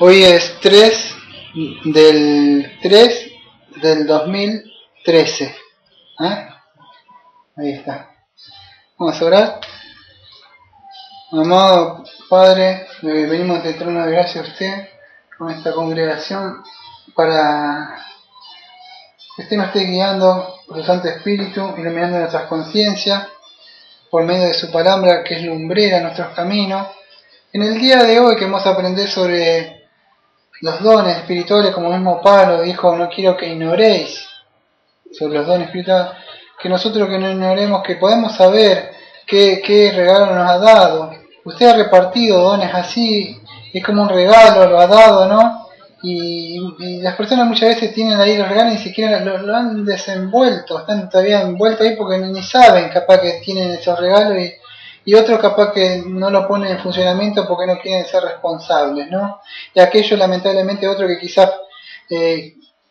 Hoy es 3 del 2013. Ahí está. Vamos a orar. Amado Padre, venimos de trono de gracia a usted con esta congregación para que usted nos esté guiando por su Santo Espíritu, iluminando nuestras conciencias por medio de su palabra que es lumbrera en nuestros caminos. En el día de hoy queremos aprender sobre los dones espirituales, como mismo Pablo dijo, no quiero que ignoréis sobre los dones espirituales, que nosotros que no ignoremos, que podemos saber qué regalo nos ha dado. Usted ha repartido dones así, es como un regalo, lo ha dado, ¿no? Y las personas muchas veces tienen ahí los regalos y ni siquiera lo han desenvuelto, están todavía envueltos ahí porque ni saben capaz que tienen esos regalos y otros capaz que no lo ponen en funcionamiento porque no quieren ser responsables, ¿no? Y aquellos lamentablemente otros que quizás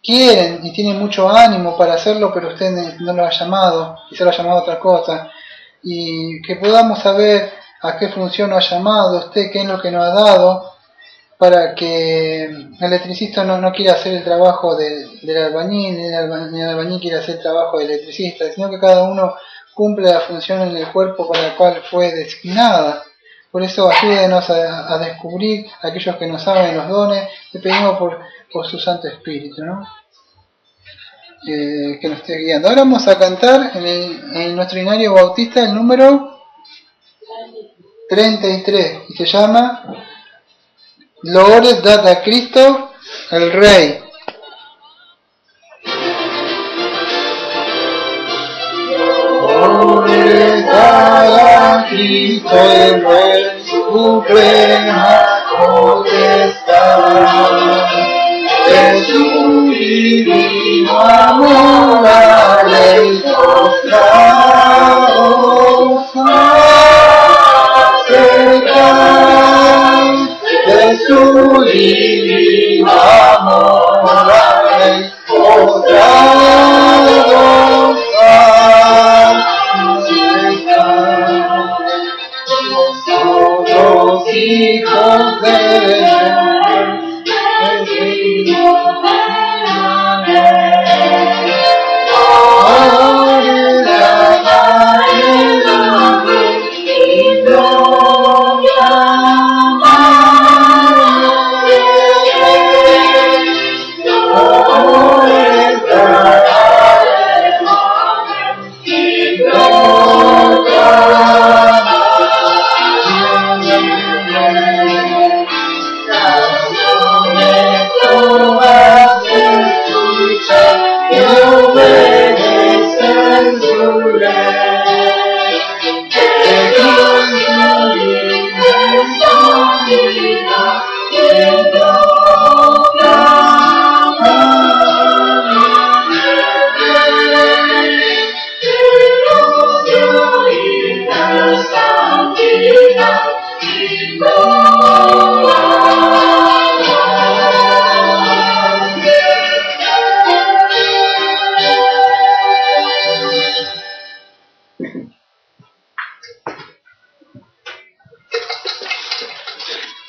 quieren y tienen mucho ánimo para hacerlo, pero usted no lo ha llamado, quizás lo ha llamado a otra cosa, y que podamos saber a qué función lo ha llamado usted, qué es lo que nos ha dado, para que el electricista no quiera hacer el trabajo del albañil, ni el albañil quiera hacer el trabajo del electricista, sino que cada uno cumple la función en el cuerpo para la cual fue designada. Por eso ayúdenos a descubrir a aquellos que no saben los dones. Le pedimos por su Santo Espíritu, ¿no? Que nos esté guiando. Ahora vamos a cantar en nuestro himnario bautista el número 33 y se llama Loores dad a Cristo el Rey. Loores dad a Cristo el Rey, suprema potestad, de su divino amor la ley postrados acercar, de su divino amor la ley postrados acercar, nosotros hijos de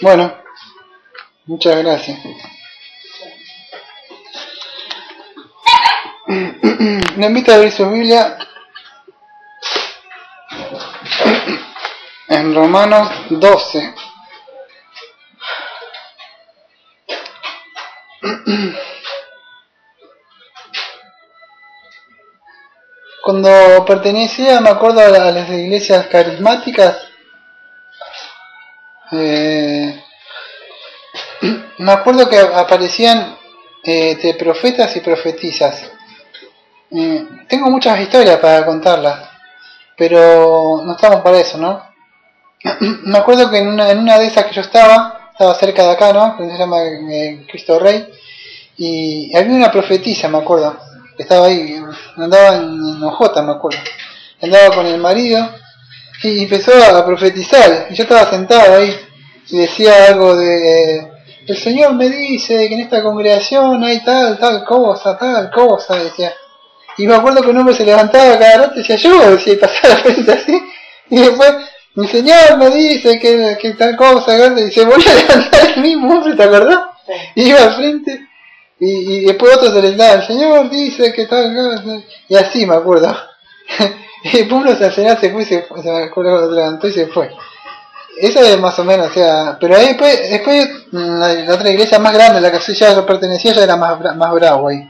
Bueno, muchas gracias. Le invito a abrir su Biblia en Romanos 12. Cuando pertenecía, me acuerdo, a las iglesias carismáticas, me acuerdo que aparecían profetas y profetisas. Tengo muchas historias para contarlas, pero no estamos para eso, ¿no? Me acuerdo que en una de esas que yo estaba cerca de acá, ¿no? Que se llama Cristo Rey, y había una profetisa, me acuerdo, que estaba ahí, andaba en Ojota, me acuerdo, andaba con el marido y empezó a profetizar, y yo estaba sentado ahí y decía algo de: el Señor me dice que en esta congregación hay tal cosa, decía. Y me acuerdo que un hombre se levantaba cada rato y decía yo, decía, y pasaba la frente así, y después Mi Señor me dice que tal cosa, y se volvió a levantar el mismo hombre, ¿te acordás? Sí. Y iba al frente, y después otro se le daba, el Señor dice que tal cosa, y así me acuerdo. Y después uno al final se fue, se levantó y se fue. Eso es más o menos, o sea, pero ahí después la otra iglesia más grande, la que yo pertenecía, ya era más bravo ahí.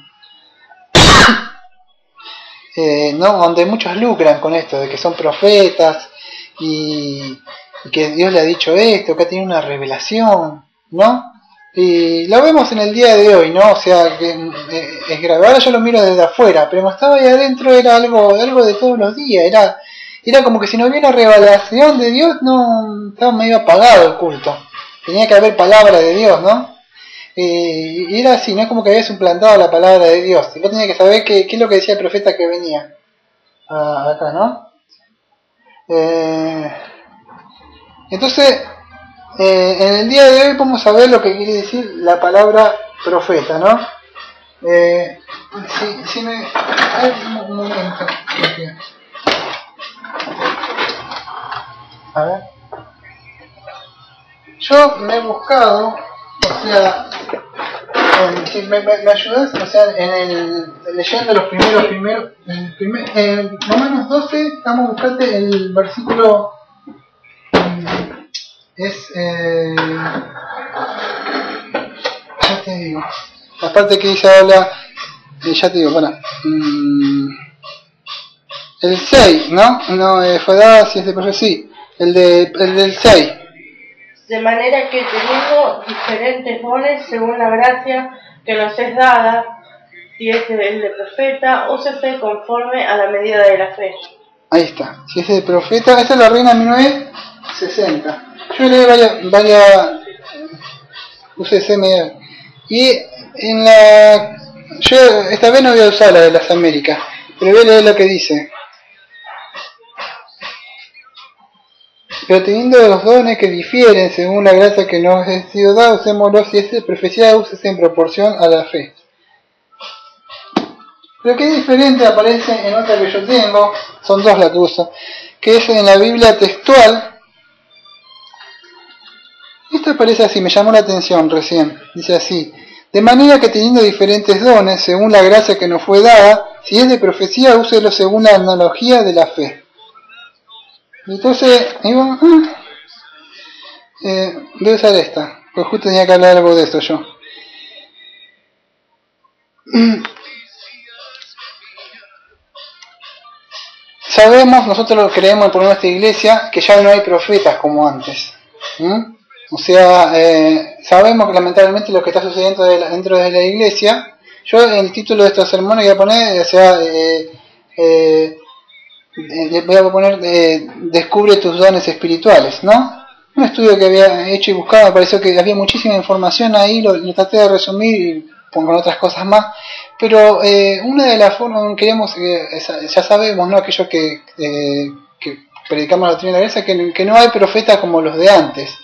¿No? Donde muchos lucran con esto, de que son profetas y que Dios le ha dicho esto, que ha tenido una revelación, ¿no? Y lo vemos en el día de hoy, ¿no? O sea, que es grave. Ahora yo lo miro desde afuera, pero cuando estaba ahí adentro era algo de todos los días, era como que si no hubiera revelación de Dios, no estaba medio apagado el culto. Tenía que haber palabra de Dios, ¿no? Y era así, no es como que había suplantado la palabra de Dios. Y vos tenías que saber qué es lo que decía el profeta que venía acá, ¿no? Entonces, en el día de hoy vamos a ver lo que quiere decir la palabra profeta, ¿no? Si me... un momento. A ver. Yo me he buscado, o sea, si me ayudas, o sea, leyendo los primeros, en Romanos 12, estamos buscando el versículo, ya te digo, la parte que dice habla, ya te digo, bueno, el 6, ¿no? No, fue dado, si es de profeta, sí, el del 6. De manera que teniendo diferentes dones según la gracia que nos es dada, si es el de profeta, úsese conforme a la medida de la fe. Ahí está, si es de profeta, esa es la Reina 1960. Yo leí varias UCC media. Y en yo esta vez no voy a usar la de las Américas, pero voy a leer lo que dice. Pero teniendo los dones que difieren según la gracia que nos ha sido dada, usémoslos, si es de profecía, úsese en proporción a la fe. Pero que es diferente aparece en otra que yo tengo, son dos las que uso, que es en la Biblia textual. Esta aparece así, me llamó la atención recién, dice así: de manera que teniendo diferentes dones según la gracia que nos fue dada, si es de profecía, úselo según la analogía de la fe. Entonces, digo, voy a usar esta, pues justo tenía que hablar algo de esto yo. Sabemos, nosotros creemos por esta iglesia, que ya no hay profetas como antes. O sea, sabemos que lamentablemente lo que está sucediendo dentro de la iglesia, yo en el título de estos sermones voy a poner, o sea, voy a poner descubre tus dones espirituales, ¿no? Un estudio que había hecho y buscado, me pareció que había muchísima información ahí, lo traté de resumir con otras cosas más, pero una de las formas que queremos, ya sabemos, ¿no? Aquellos que predicamos la doctrina de la iglesia, que no hay profetas como los de antes,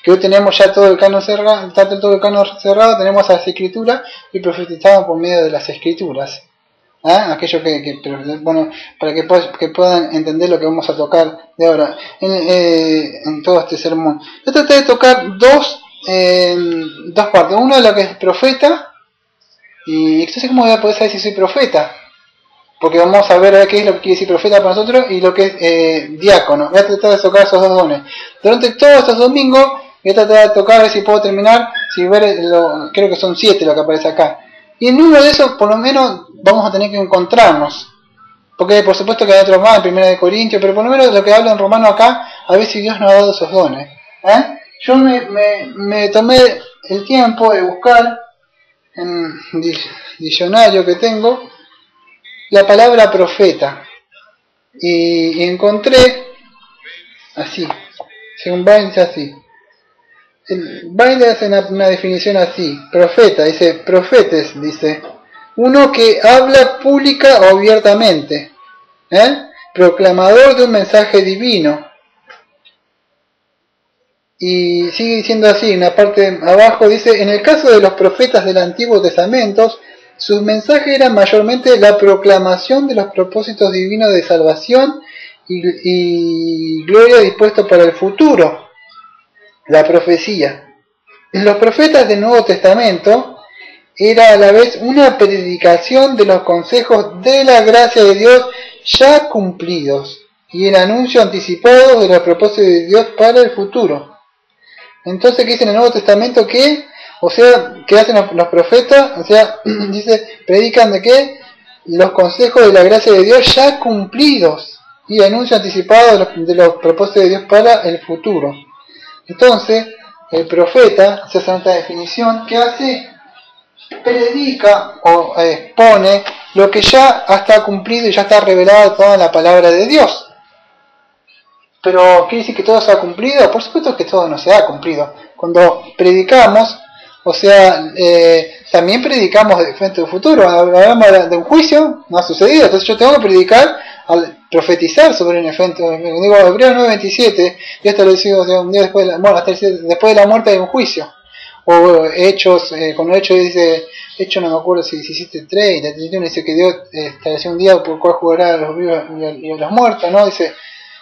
que hoy tenemos ya todo el canon cerrado, tenemos las escrituras y profetizamos por medio de las escrituras. Aquello pero bueno, para que puedan entender lo que vamos a tocar de ahora en todo este sermón. Yo traté de tocar dos partes. Uno de lo que es profeta, y entonces cómo voy a poder saber si soy profeta, porque vamos a ver qué es lo que quiere decir profeta para nosotros y lo que es diácono. Voy a tratar de tocar esos dos dones durante todos estos domingos. Voy a tratar de tocar, a ver si puedo terminar, creo que son 7 lo que aparece acá. Y en uno de esos, por lo menos, vamos a tener que encontrarnos. Porque por supuesto que hay otros más, en 1 Corintios, pero por lo menos lo que habla en Romano acá, a ver si Dios nos ha dado esos dones. Yo me tomé el tiempo de buscar en diccionario que tengo la palabra profeta. Y encontré así, según Bain dice así. Bain hace una definición así: profeta, dice, profetes, dice, uno que habla pública o abiertamente, proclamador de un mensaje divino. Y sigue diciendo así, en la parte abajo dice: en el caso de los profetas del Antiguo Testamento, su mensaje era mayormente la proclamación de los propósitos divinos de salvación y gloria dispuesto para el futuro, la profecía. Los profetas del Nuevo Testamento era a la vez una predicación de los consejos de la gracia de Dios ya cumplidos y el anuncio anticipado de los propósitos de Dios para el futuro. Entonces, ¿qué dice en el Nuevo Testamento? Que, o sea, ¿qué hacen los profetas? O sea, dice, predican de qué? Los consejos de la gracia de Dios ya cumplidos y el anuncio anticipado de los propósitos de Dios para el futuro. Entonces, el profeta, se hace esta definición, ¿qué hace? Predica o expone lo que ya está cumplido y ya está revelado toda la palabra de Dios. Pero ¿quiere decir que todo se ha cumplido? Por supuesto que todo no se ha cumplido. Cuando predicamos, o sea, también predicamos de frente al futuro. Hablamos de un juicio, no ha sucedido. Entonces yo tengo que predicar, profetizar sobre un evento. Digo, Hebreos 9:27, Dios estableció un día después de después de la muerte hay un juicio. O Hechos, con los Hechos dice, Hechos no me acuerdo si hiciste 3, la 31 dice que Dios estableció un día por el cual jugará a los vivos y a los muertos, ¿no? Dice,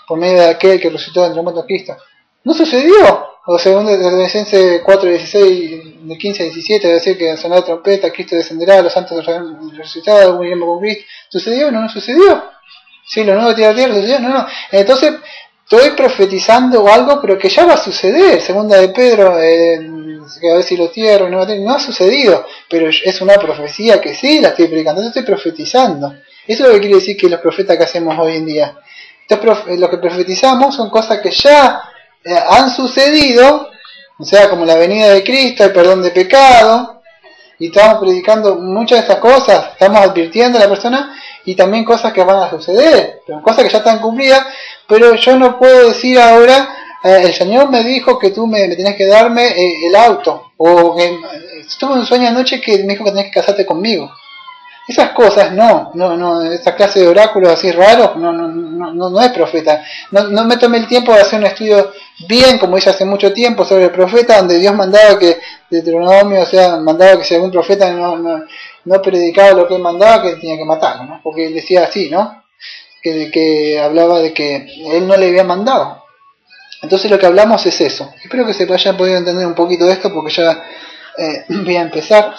por medio de aquel que resucitó entre los muertos Cristo. No sucedió. O según Tesalonicenses 4:16, de 15 a 17, va a decir que sonará trompeta, Cristo descenderá, los santos resucitados, muy bien con Cristo. ¿Sucedió? No, no sucedió. Sí, lo nuevo tierra, sucedió, no. Entonces, estoy profetizando algo, pero que ya va a suceder. Segunda de Pedro, que a ver si lo tierra, no ha sucedido, pero es una profecía que sí la estoy predicando. Entonces estoy profetizando. Eso es lo que quiere decir que los profetas que hacemos hoy en día. Entonces, lo que profetizamos son cosas que ya han sucedido, o sea, como la venida de Cristo, el perdón de pecado, y estamos predicando muchas de estas cosas, estamos advirtiendo a la persona, y también cosas que van a suceder, cosas que ya están cumplidas, pero yo no puedo decir ahora, el Señor me dijo que tú me tenés que darme el auto, o que tuve un sueño anoche que me dijo que tenés que casarte conmigo. Esas cosas no, esa clase de oráculos así raros, no es profeta. No me tomé el tiempo de hacer un estudio bien, como hice hace mucho tiempo, sobre el profeta, donde Dios mandaba que, Deuteronomio, o sea, mandaba que si algún profeta no predicaba lo que él mandaba, que tenía que matarlo, ¿no? Porque él decía así, ¿no? Que hablaba de que él no le había mandado. Entonces lo que hablamos es eso. Espero que se hayan podido entender un poquito de esto, porque ya voy a empezar.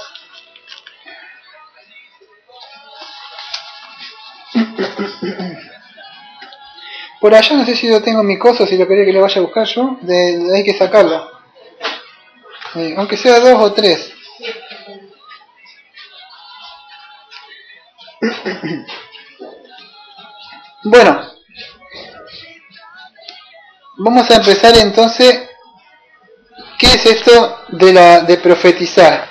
Por allá no sé si yo tengo mi cosa, si lo quería que le vaya a buscar yo, hay que sacarlo. Aunque sea 2 o 3. Bueno, vamos a empezar entonces. ¿Qué es esto de profetizar?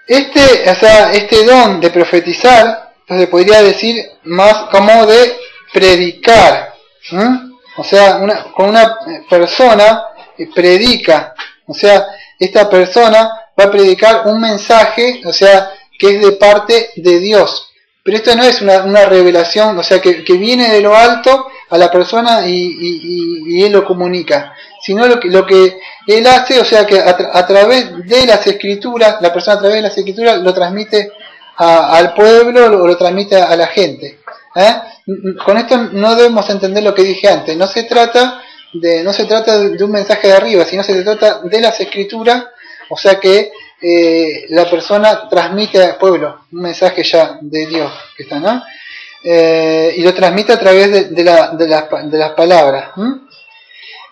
Este don de profetizar, se podría decir más como de predicar. O sea, con una persona predica. O sea, esta persona va a predicar un mensaje, o sea, que es de parte de Dios. Pero esto no es una revelación, o sea, que viene de lo alto a la persona y él lo comunica. Sino lo que él hace, o sea, que a través de las escrituras, la persona a través de las escrituras lo transmite al pueblo o lo transmite a la gente. Con esto no debemos entender lo que dije antes. No se trata de un mensaje de arriba, sino se trata de las escrituras, o sea que la persona transmite al pueblo un mensaje ya de Dios que está, ¿no? Y lo transmite a través de las palabras.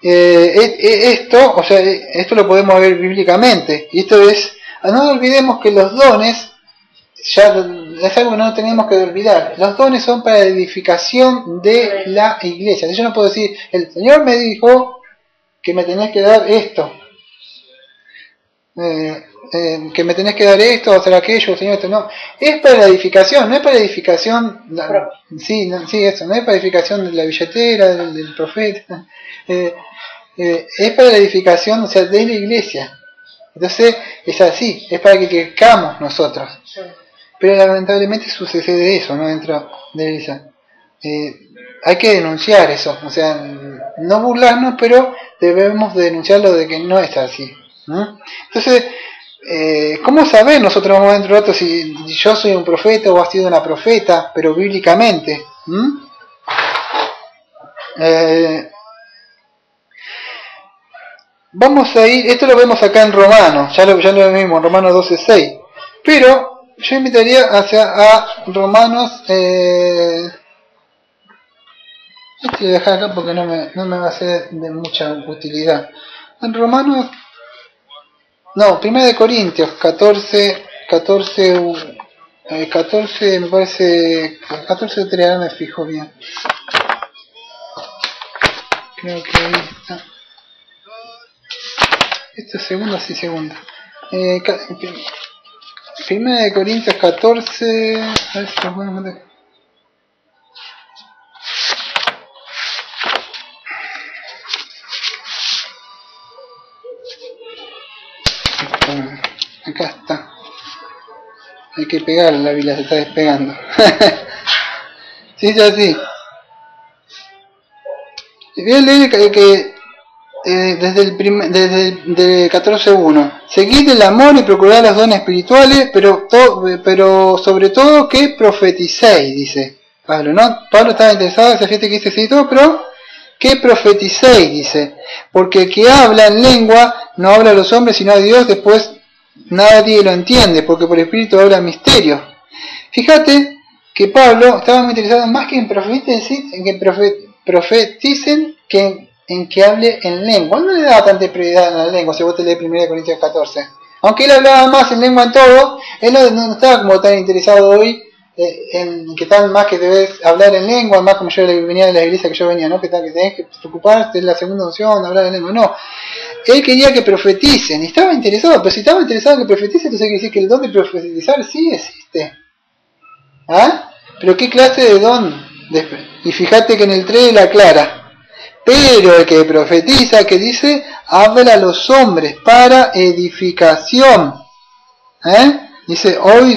Esto, o sea, esto lo podemos ver bíblicamente, y esto es, no olvidemos que los dones ya es algo que no tenemos que olvidar. Los dones son para la edificación de la iglesia. Yo no puedo decir, el Señor me dijo que me tenés que dar esto, que me tenés que dar esto o hacer aquello, Señor, esto no. Es para la edificación, no es para la edificación, sí, eso, no es para la edificación de la billetera, del profeta. Es para la edificación, o sea, de la iglesia. Entonces es así, es para que crezcamos nosotros. Pero lamentablemente sucede eso, ¿no? Dentro de la iglesia. Hay que denunciar eso, o sea, no burlarnos, pero debemos denunciarlo de que no es así. Entonces, ¿cómo saber nosotros vamos dentro de rato si yo soy un profeta o has sido una profeta, pero bíblicamente? Vamos a ir, esto lo vemos acá en Romanos, ya lo vimos en Romanos 12:6, pero yo invitaría a Romanos, este lo voy a dejar acá porque no me va a ser de mucha utilidad. En Romanos, no, 1 Corintios 14 me parece, 14:3, ahora me fijo bien. Creo que ahí está. Esto es segunda, sí, segunda. 1 Corintios 14, a ver si lo podemos meter. Acá está. Hay que pegarla, la Biblia se está despegando. Sí, es así. Voy a leer que desde el 14:1. Seguid el amor y procurad los dones espirituales, pero sobre todo que profeticéis, dice Pablo, ¿no? Pablo estaba interesado, esa gente que dice sí todo, pero que profeticéis, dice, porque el que habla en lengua no habla a los hombres sino a Dios, después nadie lo entiende, porque por espíritu habla misterios. Fíjate que Pablo estaba muy interesado más que en profeticen que en que hable en lengua. No le daba tanta prioridad a la lengua, si vos te lees 1 Corintios 14. Aunque él hablaba más en lengua en todo, él no estaba como tan interesado hoy en que tal más que debes hablar en lengua, más como yo venía de la iglesia que yo venía, ¿no? Que tenés que preocuparte de la segunda unción, hablar en lengua. No. Él quería que profeticen, y estaba interesado, pero si estaba interesado en que profeticen, entonces quiere decir que el don de profetizar sí existe. ¿Ah? Pero ¿qué clase de don? Y fíjate que en el 3 la aclara. Pero el que profetiza, que dice, habla a los hombres para edificación. Dice, hoy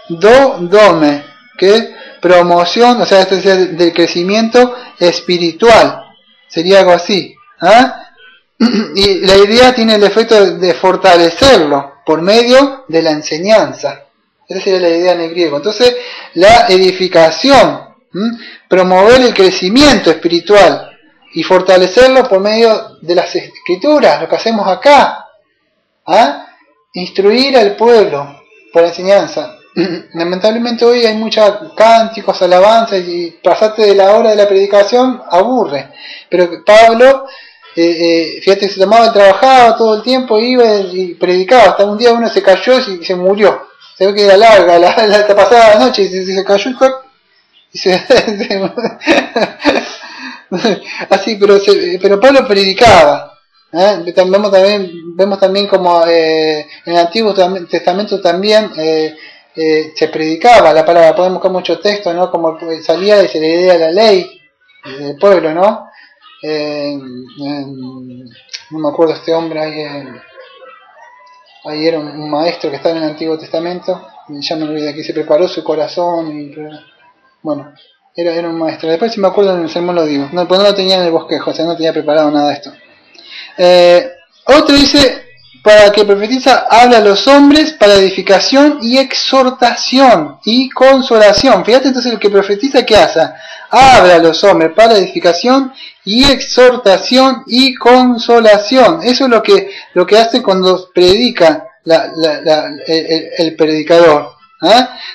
dome, que promoción, o sea, esto es del crecimiento espiritual. Sería algo así. Y la idea tiene el efecto de fortalecerlo por medio de la enseñanza. Esa sería la idea en el griego. Entonces, la edificación, promover el crecimiento espiritual y fortalecerlo por medio de las escrituras, lo que hacemos acá. Instruir al pueblo por la enseñanza. Lamentablemente hoy hay muchos cánticos, alabanzas, y pasarte de la hora de la predicación aburre. Pero Pablo, fíjate, se tomaba y trabajaba todo el tiempo, iba y predicaba. Hasta un día uno se cayó y se murió. Se ve que era larga la pasada noche, y se cayó y así, pero Pablo predicaba. Vemos también como en el Antiguo Testamento también se predicaba la palabra. Podemos buscar muchos textos, ¿no? Como salía y se le leía la ley del pueblo, ¿no? No me acuerdo este hombre ahí era un maestro que estaba en el Antiguo Testamento, ya me olvidé, que se preparó su corazón y bueno, era un maestro. Después si me acuerdo en el sermón lo digo, no, pues no lo tenía en el bosquejo, o sea, no tenía preparado nada de esto. Otro dice, para que profetiza, habla a los hombres para edificación y exhortación y consolación. Fíjate entonces el que profetiza, ¿qué hace? Habla a los hombres para edificación y exhortación y consolación. Eso es lo que hace cuando predica el predicador.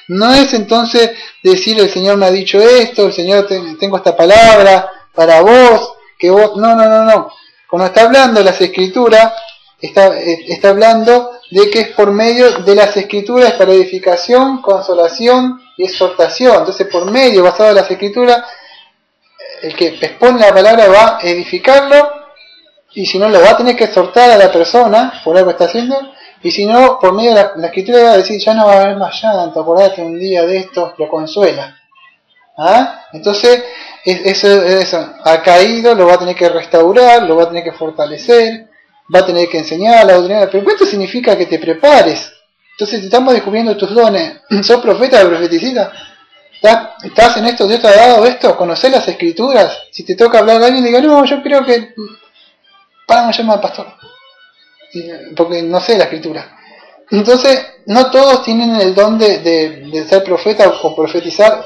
No es entonces decir el Señor me ha dicho esto, el Señor tengo esta palabra para vos, que vos, no. Cuando está hablando de las escrituras, está hablando de que es por medio de las escrituras para edificación, consolación y exhortación. Entonces por medio, basado en las escrituras, el que expone la palabra va a edificarlo, y si no lo va a tener que exhortar a la persona por algo que está haciendo, y si no, por medio de la escritura va a decir, ya no va a haber más llanto, acordate un día de esto, lo consuela. Entonces eso ha caído, lo va a tener que restaurar, lo va a tener que fortalecer, va a tener que enseñar la doctrina. Pero ¿cuánto significa que te prepares? Entonces si estamos descubriendo tus dones, ¿sos profeta o profeticita? ¿Estás en esto? ¿Dios te ha dado esto? ¿Conocés las escrituras? Si te toca hablar a alguien, diga, no, yo creo que... Para, me llama al pastor. porque no sé la escritura. Entonces, no todos tienen el don de ser profeta o profetizar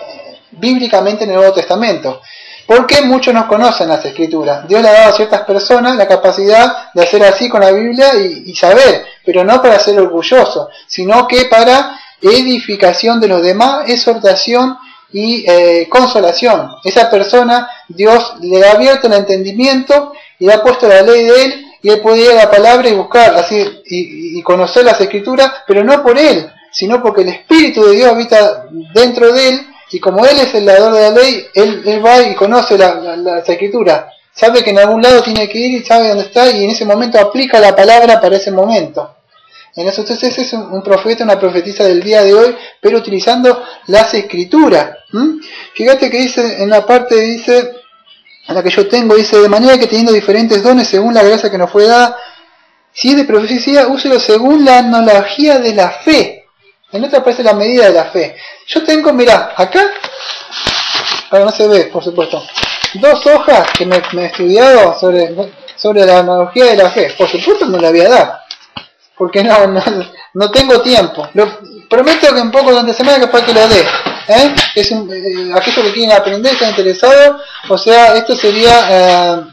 bíblicamente en el Nuevo Testamento. Porque muchos no conocen las escrituras. Dios le ha dado a ciertas personas la capacidad de hacer así con la Biblia y saber, pero no para ser orgulloso, sino que para edificación de los demás, exhortación y consolación. Esa persona, Dios le ha abierto el entendimiento y le ha puesto la ley de él, y él puede ir a la palabra y buscar así y conocer las escrituras, pero no por él, sino porque el Espíritu de Dios habita dentro de él, y como él es el dador de la ley, él va y conoce las escrituras, sabe que en algún lado tiene que ir y sabe dónde está, y en ese momento aplica la palabra para ese momento. En eso, entonces ese es un profeta, una profetisa del día de hoy, pero utilizando las escrituras. Fíjate que dice, en la parte dice, en la que yo tengo, dice, de manera que teniendo diferentes dones según la gracia que nos fue dada, si es de profecía, úselo según la analogía de la fe. En otra aparece la medida de la fe. Yo tengo, mirá, acá, ahora no se ve, por supuesto, 2 hojas que me he estudiado sobre la analogía de la fe. Por supuesto no la voy a dar, porque no tengo tiempo. Prometo que un poco durante la semana capaz que lo dé. Es aquellos que quieren aprender, están interesados, o sea, esto sería,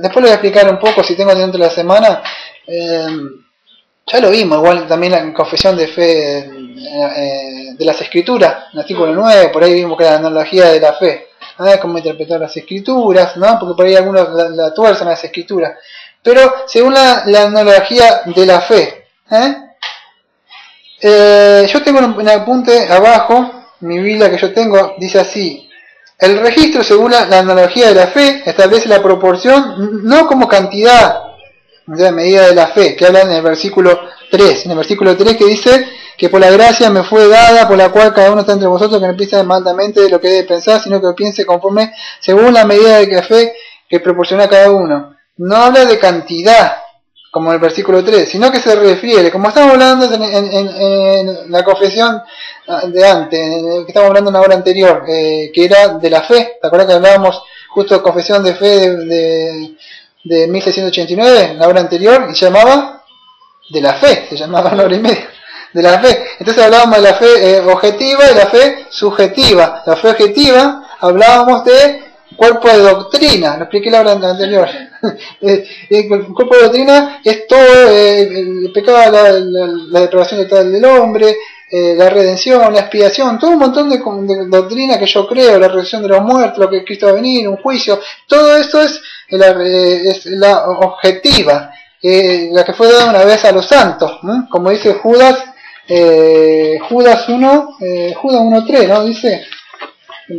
después lo voy a explicar un poco si tengo dentro de la semana. Ya lo vimos, igual también la confesión de fe de las escrituras, en el artículo 9, por ahí vimos que la analogía de la fe, cómo interpretar las escrituras, ¿no? Porque por ahí algunos la tuercen las escrituras, pero según la analogía de la fe. Yo tengo un apunte abajo, mi Biblia que yo tengo, dice así: el registro según la analogía de la fe establece la proporción no como cantidad de medida de la fe, que habla en el versículo 3, que dice que por la gracia me fue dada, por la cual cada uno está entre vosotros, que no piense maldamente de lo que debe pensar, sino que piense conforme según la medida de la fe que proporciona a cada uno. No habla de cantidad, como en el versículo 3, sino que se refiere, como estamos hablando en la confesión de antes, que estamos hablando en la hora anterior, que era de la fe. ¿Te acuerdas que hablábamos justo de confesión de fe de 1689, en la hora anterior, y se llamaba de la fe, se llamaba una hora y media, de la fe? Entonces hablábamos de la fe objetiva y la fe subjetiva. La fe objetiva, hablábamos de cuerpo de doctrina, lo expliqué la hora anterior. El cuerpo de doctrina es todo el pecado, la depravación total del hombre, la redención, la expiación, todo un montón de doctrina que yo creo, la resurrección de los muertos, lo que Cristo va a venir, un juicio, todo esto es la objetiva, la que fue dada una vez a los santos, como dice Judas 1.3, ¿no? Dice,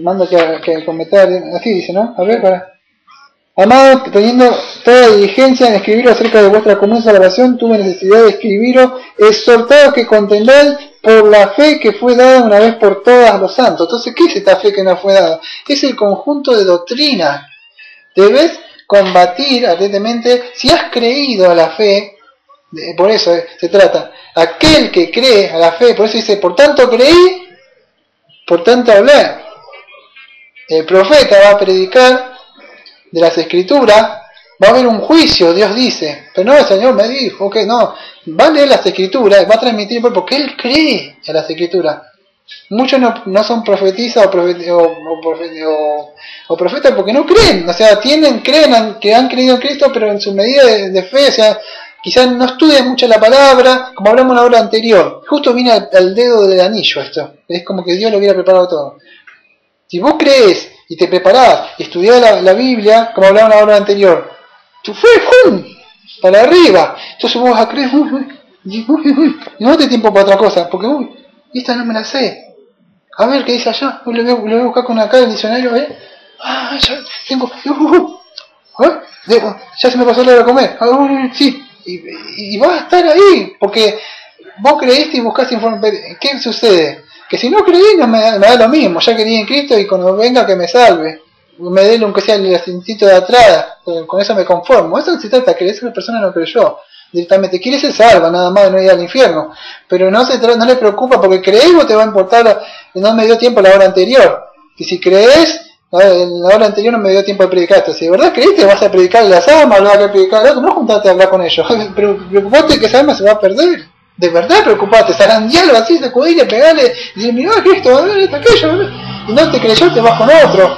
mando que comentar, así dice, ¿no? A ver, para. Amados, teniendo toda diligencia en escribiros acerca de vuestra común salvación, tuve necesidad de escribiros, exhortados que contendáis por la fe que fue dada una vez por todas a los santos. Entonces, ¿qué es esta fe que nos fue dada? Es el conjunto de doctrinas. Debes combatir atentamente, si has creído a la fe, por eso se trata, aquel que cree a la fe, por eso dice, por tanto creí, por tanto hablé. El profeta va a predicar de las escrituras, va a haber un juicio, Dios dice, pero no, el Señor me dijo que no, va a leer las escrituras, va a transmitir porque Él cree en las escrituras. Muchos no son profetistas o profetas porque no creen, o sea, creen que han creído en Cristo, pero en su medida de fe, o sea, quizás no estudian mucho la palabra, como hablamos en la hora anterior. Justo viene al dedo del anillo esto, es como que Dios lo hubiera preparado todo. Si vos crees y te preparás y estudiás la Biblia, como hablaba en la hora anterior, tu fe, ¡pum!, para arriba. Entonces vos vas a creer, no te tiempo para otra cosa, porque esta no me la sé. A ver qué dice allá, lo voy a buscar con acá el diccionario, ya tengo, ya se me pasó la hora de comer, sí, y vas a estar ahí, porque vos creíste y buscaste información. ¿Qué sucede? Que si no creí, me da lo mismo, ya creí en Cristo y cuando venga que me salve, me dé aunque sea el asientito de atrás, con eso me conformo. Eso se trata, que esa persona no creyó directamente, quiere ser salva nada más, de no ir al infierno, pero no le preocupa porque creer no te va a importar, no me dio tiempo la hora anterior, que si crees En la hora anterior no me dio tiempo de predicar esto. Si de verdad creíste, vas a predicar las almas, vas a predicar al otro, no juntarte a hablar con ellos. Pero preocupate que esa alma se va a perder. De verdad preocupate, zarandealo así, sacudirle, pegarle, y decir, mirá que esto, esto, aquello, y no te creyó, te vas con otro.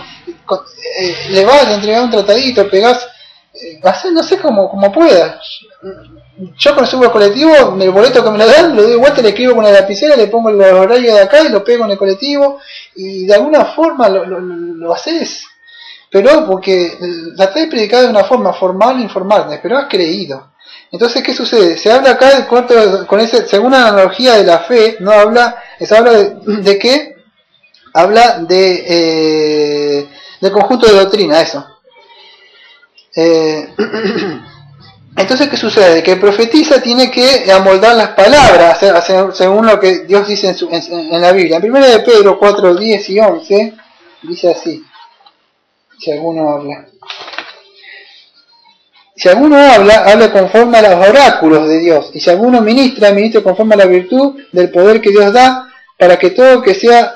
Le vas a entregar un tratadito, pegás, no sé cómo puedas. Yo cuando subo al colectivo, el boleto que me lo dan, lo doy vuelta, le escribo con la lapicera, le pongo el horario de acá y lo pego en el colectivo, y de alguna forma lo haces. Pero porque tratás de predicar de una forma formal e informal, pero has creído. Entonces, ¿qué sucede? Se habla acá del cuarto, con ese, según la analogía de la fe, no habla, se habla de qué? Habla de conjunto de doctrina, eso. Entonces, ¿qué sucede? Que el profetiza tiene que amoldar las palabras según lo que Dios dice en la Biblia. En 1 de Pedro 4, 10 y 11 dice así, si alguno habla. Si alguno habla conforme a los oráculos de Dios, y si alguno ministra conforme a la virtud del poder que Dios da, para que todo que sea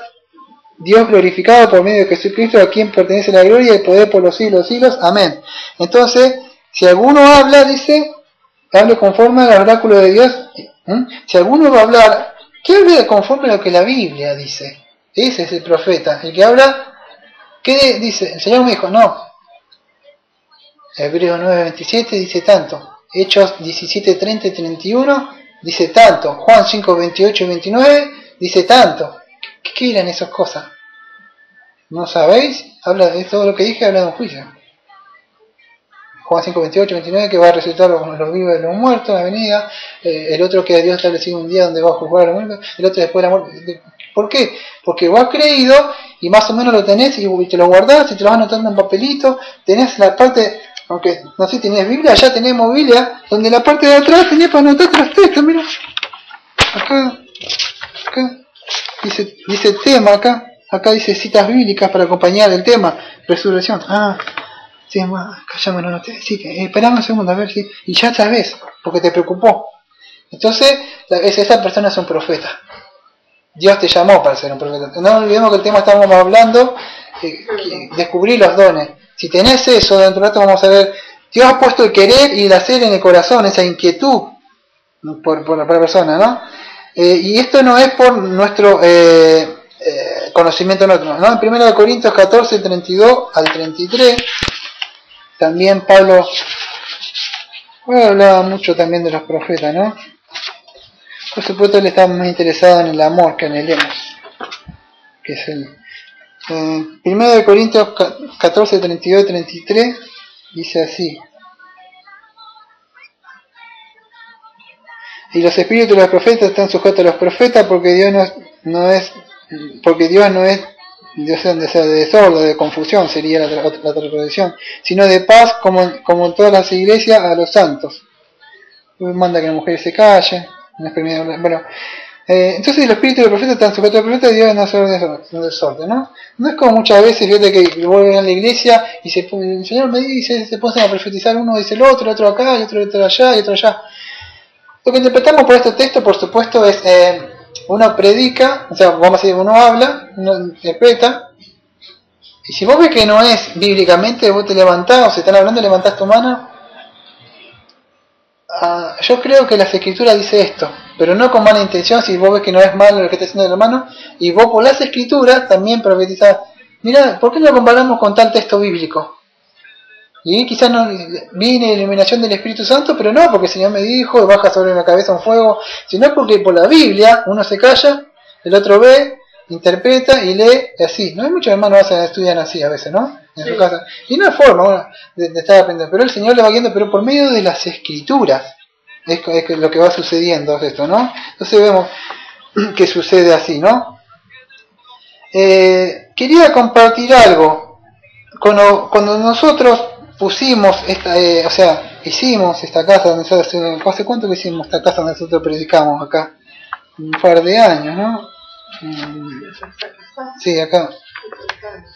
Dios glorificado por medio de Jesucristo, a quien pertenece la gloria y el poder por los siglos de los siglos. Amén. Entonces, si alguno habla, dice, hable conforme al oráculo de Dios. Si alguno va a hablar, que hable conforme a lo que la Biblia dice. Ese es el profeta. El que habla, ¿qué dice? El Señor me dijo, no. Hebreos 9:27 dice tanto. Hechos 17:30 y 31 dice tanto. Juan 5:28 y 29 dice tanto. ¿Qué eran esas cosas? ¿No sabéis? Habla de todo lo que dije, habla de un juicio. Juan 5:28, 29, que va a resucitar los vivos de los muertos, la venida. El otro que a Dios ha establecido un día donde va a juzgar a los muertos. El otro después de la muerte. ¿Por qué? Porque vos has creído y más o menos lo tenés y te lo guardás y te lo vas anotando en papelito. Tenés la parte, aunque no sé si tenés Biblia, ya tenemos Biblia, donde la parte de atrás tenés para anotar los textos, mira. Acá. Dice tema acá dice citas bíblicas para acompañar el tema, resurrección. Sí, cállame, no te sí, esperame un segundo, a ver si. Y ya sabes, porque te preocupó. Entonces, esa persona es un profeta. Dios te llamó para ser un profeta. No olvidemos que el tema estábamos hablando, descubrir los dones. Si tenés eso, dentro de esto vamos a ver, Dios ha puesto el querer y el hacer en el corazón, esa inquietud por la persona, ¿no? Y esto no es por nuestro conocimiento nuestro, ¿no? En 1 Corintios 14, 32 al 33, también Pablo hablaba mucho también de los profetas, ¿no? Por supuesto él estaba más interesado en el amor que en el emos, que es el 1 Corintios 14, 32 y 33, dice así: y los espíritus de los profetas están sujetos a los profetas, porque Dios no es Dios de desorden, de confusión, sería la traducción, sino de paz, como en todas las iglesias, a los santos. Manda que las mujeres se callen, bueno, entonces los espíritus de los profetas están sujetos a los profetas, Dios no es un desorden, ¿no? No es como muchas veces, fíjate que vuelven a la iglesia y el Señor me dice, se ponen a profetizar, uno dice el otro acá, y otro allá, y otro allá. Lo que interpretamos por este texto, por supuesto, es uno predica, o sea, vamos a decir, uno habla, uno interpreta, y si vos ves que no es bíblicamente, vos te levantás, o se están hablando, levantás tu mano. Yo creo que las escrituras dice esto, pero no con mala intención. Si vos ves que no es malo lo que está haciendo el hermano, y vos por las escrituras también profetizás, mira, ¿por qué no lo comparamos con tal texto bíblico? Y quizás no viene la iluminación del Espíritu Santo, pero no porque el Señor me dijo, baja sobre la cabeza un fuego, sino porque por la Biblia uno se calla, el otro ve, interpreta y lee, y así. No hay muchos hermanos que estudian así a veces, ¿no? En su casa. Y no hay forma de estar aprendiendo, pero el Señor le va guiando, pero por medio de las Escrituras es lo que va sucediendo esto, ¿no? Entonces vemos que sucede así, ¿no? Quería compartir algo. Cuando nosotros pusimos hicimos esta casa donde nosotros, ¿hace cuánto que hicimos esta casa donde nosotros predicamos acá? Un par de años, ¿no? Sí, acá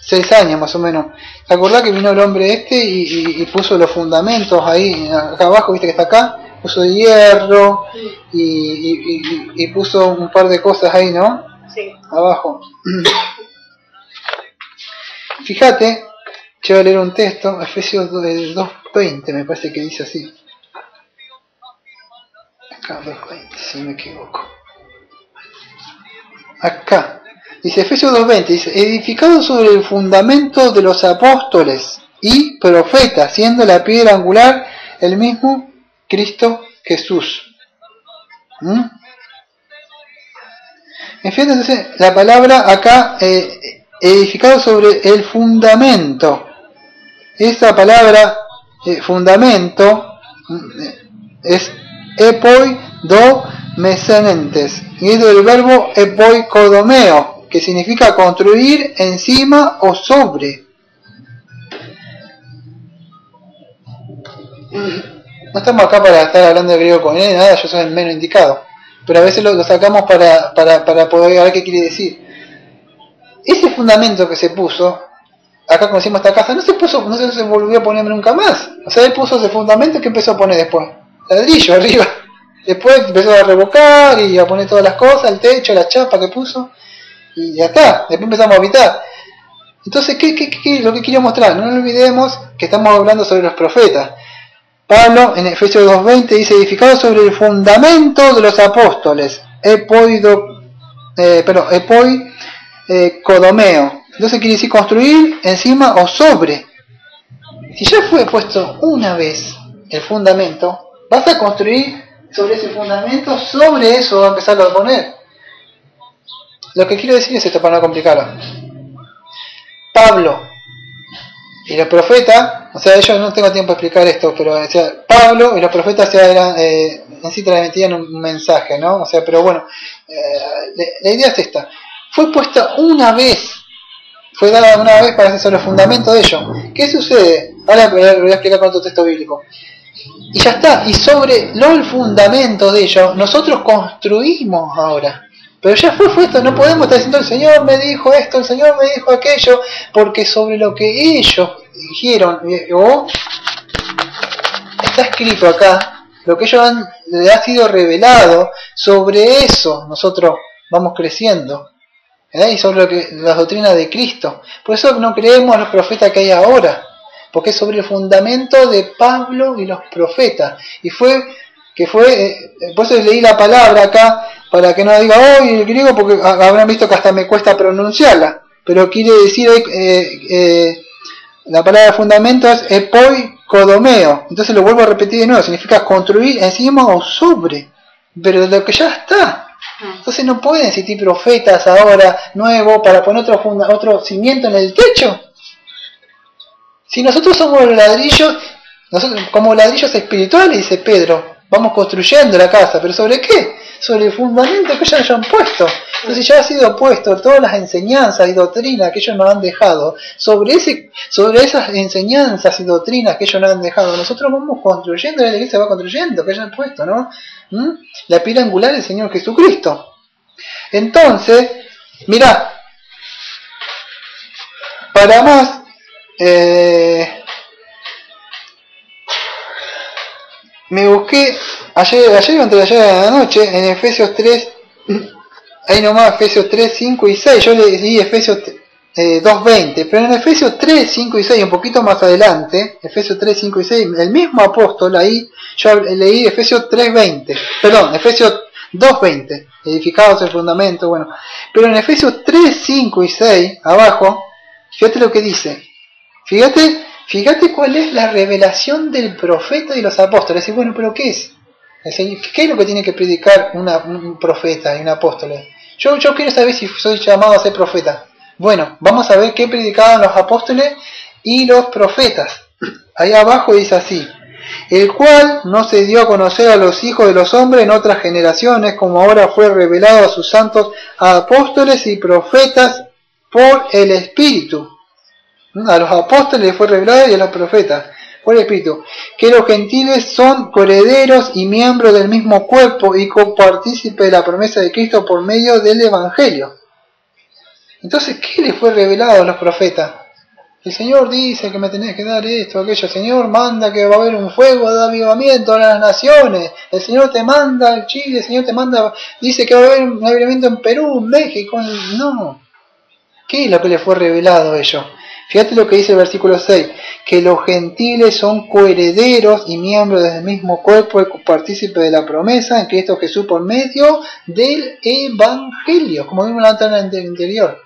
6 años más o menos. ¿Te acordás que vino el hombre y puso los fundamentos ahí, acá abajo, viste que está acá? Puso hierro y puso un par de cosas ahí, ¿no? Sí. Abajo. Fíjate, yo voy a leer un texto, Efesios 2:20, me parece que dice así. Acá, 2:20, si no me equivoco. Acá, dice Efesios 2:20, dice, edificado sobre el fundamento de los apóstoles y profetas, siendo la piedra angular el mismo Cristo Jesús. En fin, entonces, la palabra acá, edificado sobre el fundamento. Esa palabra, fundamento, es epoi do mesenentes. Y es del verbo epoi kodomeo, que significa construir encima o sobre. No estamos acá para estar hablando de griego con él, nada, yo soy el menos indicado. Pero a veces lo sacamos para poder ver qué quiere decir. Ese fundamento que se puso, acá conocimos esta casa, no se volvió a poner nunca más. O sea, él puso ese fundamento que empezó a poner después. Ladrillo arriba. Después empezó a revocar y a poner todas las cosas, el techo, la chapa que puso. Y ya está. Después empezamos a habitar. Entonces, ¿qué lo que quiero mostrar? No olvidemos que estamos hablando sobre los profetas. Pablo en Efesios 2:20 dice, edificado sobre el fundamento de los apóstoles, epoi kodomeo. Entonces quiere decir construir encima o sobre. Si ya fue puesto una vez el fundamento, vas a construir sobre ese fundamento, sobre eso vas a empezar a poner. Lo que quiero decir es esto para no complicarlo. Pablo y los profetas, o sea, yo no tengo tiempo de explicar esto, pero o sea, Pablo y los profetas eran, en sí transmitían un mensaje, ¿no? O sea, pero bueno, la idea es esta. Fue puesta una vez, fue dada una vez para hacer sobre el fundamento de ello. ¿Qué sucede? Ahora voy a explicar con otro texto bíblico. Y ya está, y sobre el fundamento de ello, nosotros construimos ahora. Pero ya fue puesto, no podemos estar diciendo el Señor me dijo esto, el Señor me dijo aquello, porque sobre lo que ellos dijeron, o está escrito acá, lo que ellos le ha sido revelado, sobre eso nosotros vamos creciendo, ¿verdad? Y sobre las doctrinas de Cristo. Por eso no creemos a los profetas que hay ahora, porque es sobre el fundamento de Pablo y los profetas. Y por eso leí la palabra acá, para que no diga, el griego, porque habrán visto que hasta me cuesta pronunciarla, pero quiere decir, la palabra fundamento es epoi kodomeo, entonces lo vuelvo a repetir de nuevo, significa construir encima o sobre, pero de lo que ya está. Entonces no pueden existir profetas ahora nuevos para poner otro cimiento en el techo. Si nosotros somos los ladrillos, como ladrillos espirituales, dice Pedro, vamos construyendo la casa, pero ¿sobre qué? Sobre el fundamento que ellos hayan puesto. Entonces ya ha sido puesto todas las enseñanzas y doctrinas que ellos nos han dejado. Sobre esas enseñanzas y doctrinas que ellos nos han dejado, nosotros vamos construyendo, la iglesia va construyendo, que hayan puesto, ¿no? La piedra angular del Señor Jesucristo. Entonces, mirá, para más, me busqué ayer o antes de ayer a la noche en Efesios 3, ahí nomás Efesios 3, 5 y 6, yo leí Efesios 2:20, pero en Efesios 3, 5 y 6, un poquito más adelante, Efesios 3, 5 y 6, el mismo apóstol ahí, yo leí Efesios 2:20, edificados el fundamento, bueno, pero en Efesios 3, 5 y 6, abajo, fíjate lo que dice, fíjate cuál es la revelación del profeta y los apóstoles. Y bueno, pero ¿qué es? ¿Qué es lo que tiene que predicar un profeta y un apóstol? Yo quiero saber si soy llamado a ser profeta. Bueno, vamos a ver qué predicaban los apóstoles y los profetas. Ahí abajo dice así: el cual no se dio a conocer a los hijos de los hombres en otras generaciones, como ahora fue revelado a sus santos apóstoles y profetas por el Espíritu. A los apóstoles les fue revelado y a los profetas por el Espíritu, que los gentiles son coherederos y miembros del mismo cuerpo y copartícipes de la promesa de Cristo por medio del Evangelio. Entonces, ¿qué les fue revelado a los profetas? El Señor dice que me tenés que dar esto, aquello. El Señor manda que va a haber un fuego de avivamiento a las naciones. El Señor te manda al Chile, el Señor te manda, dice que va a haber un avivamiento en Perú, en México. No. ¿Qué es lo que les fue revelado a ellos? Fíjate lo que dice el versículo 6, que los gentiles son coherederos y miembros del mismo cuerpo y partícipes de la promesa en Cristo Jesús por medio del Evangelio, como vimos en la anterior.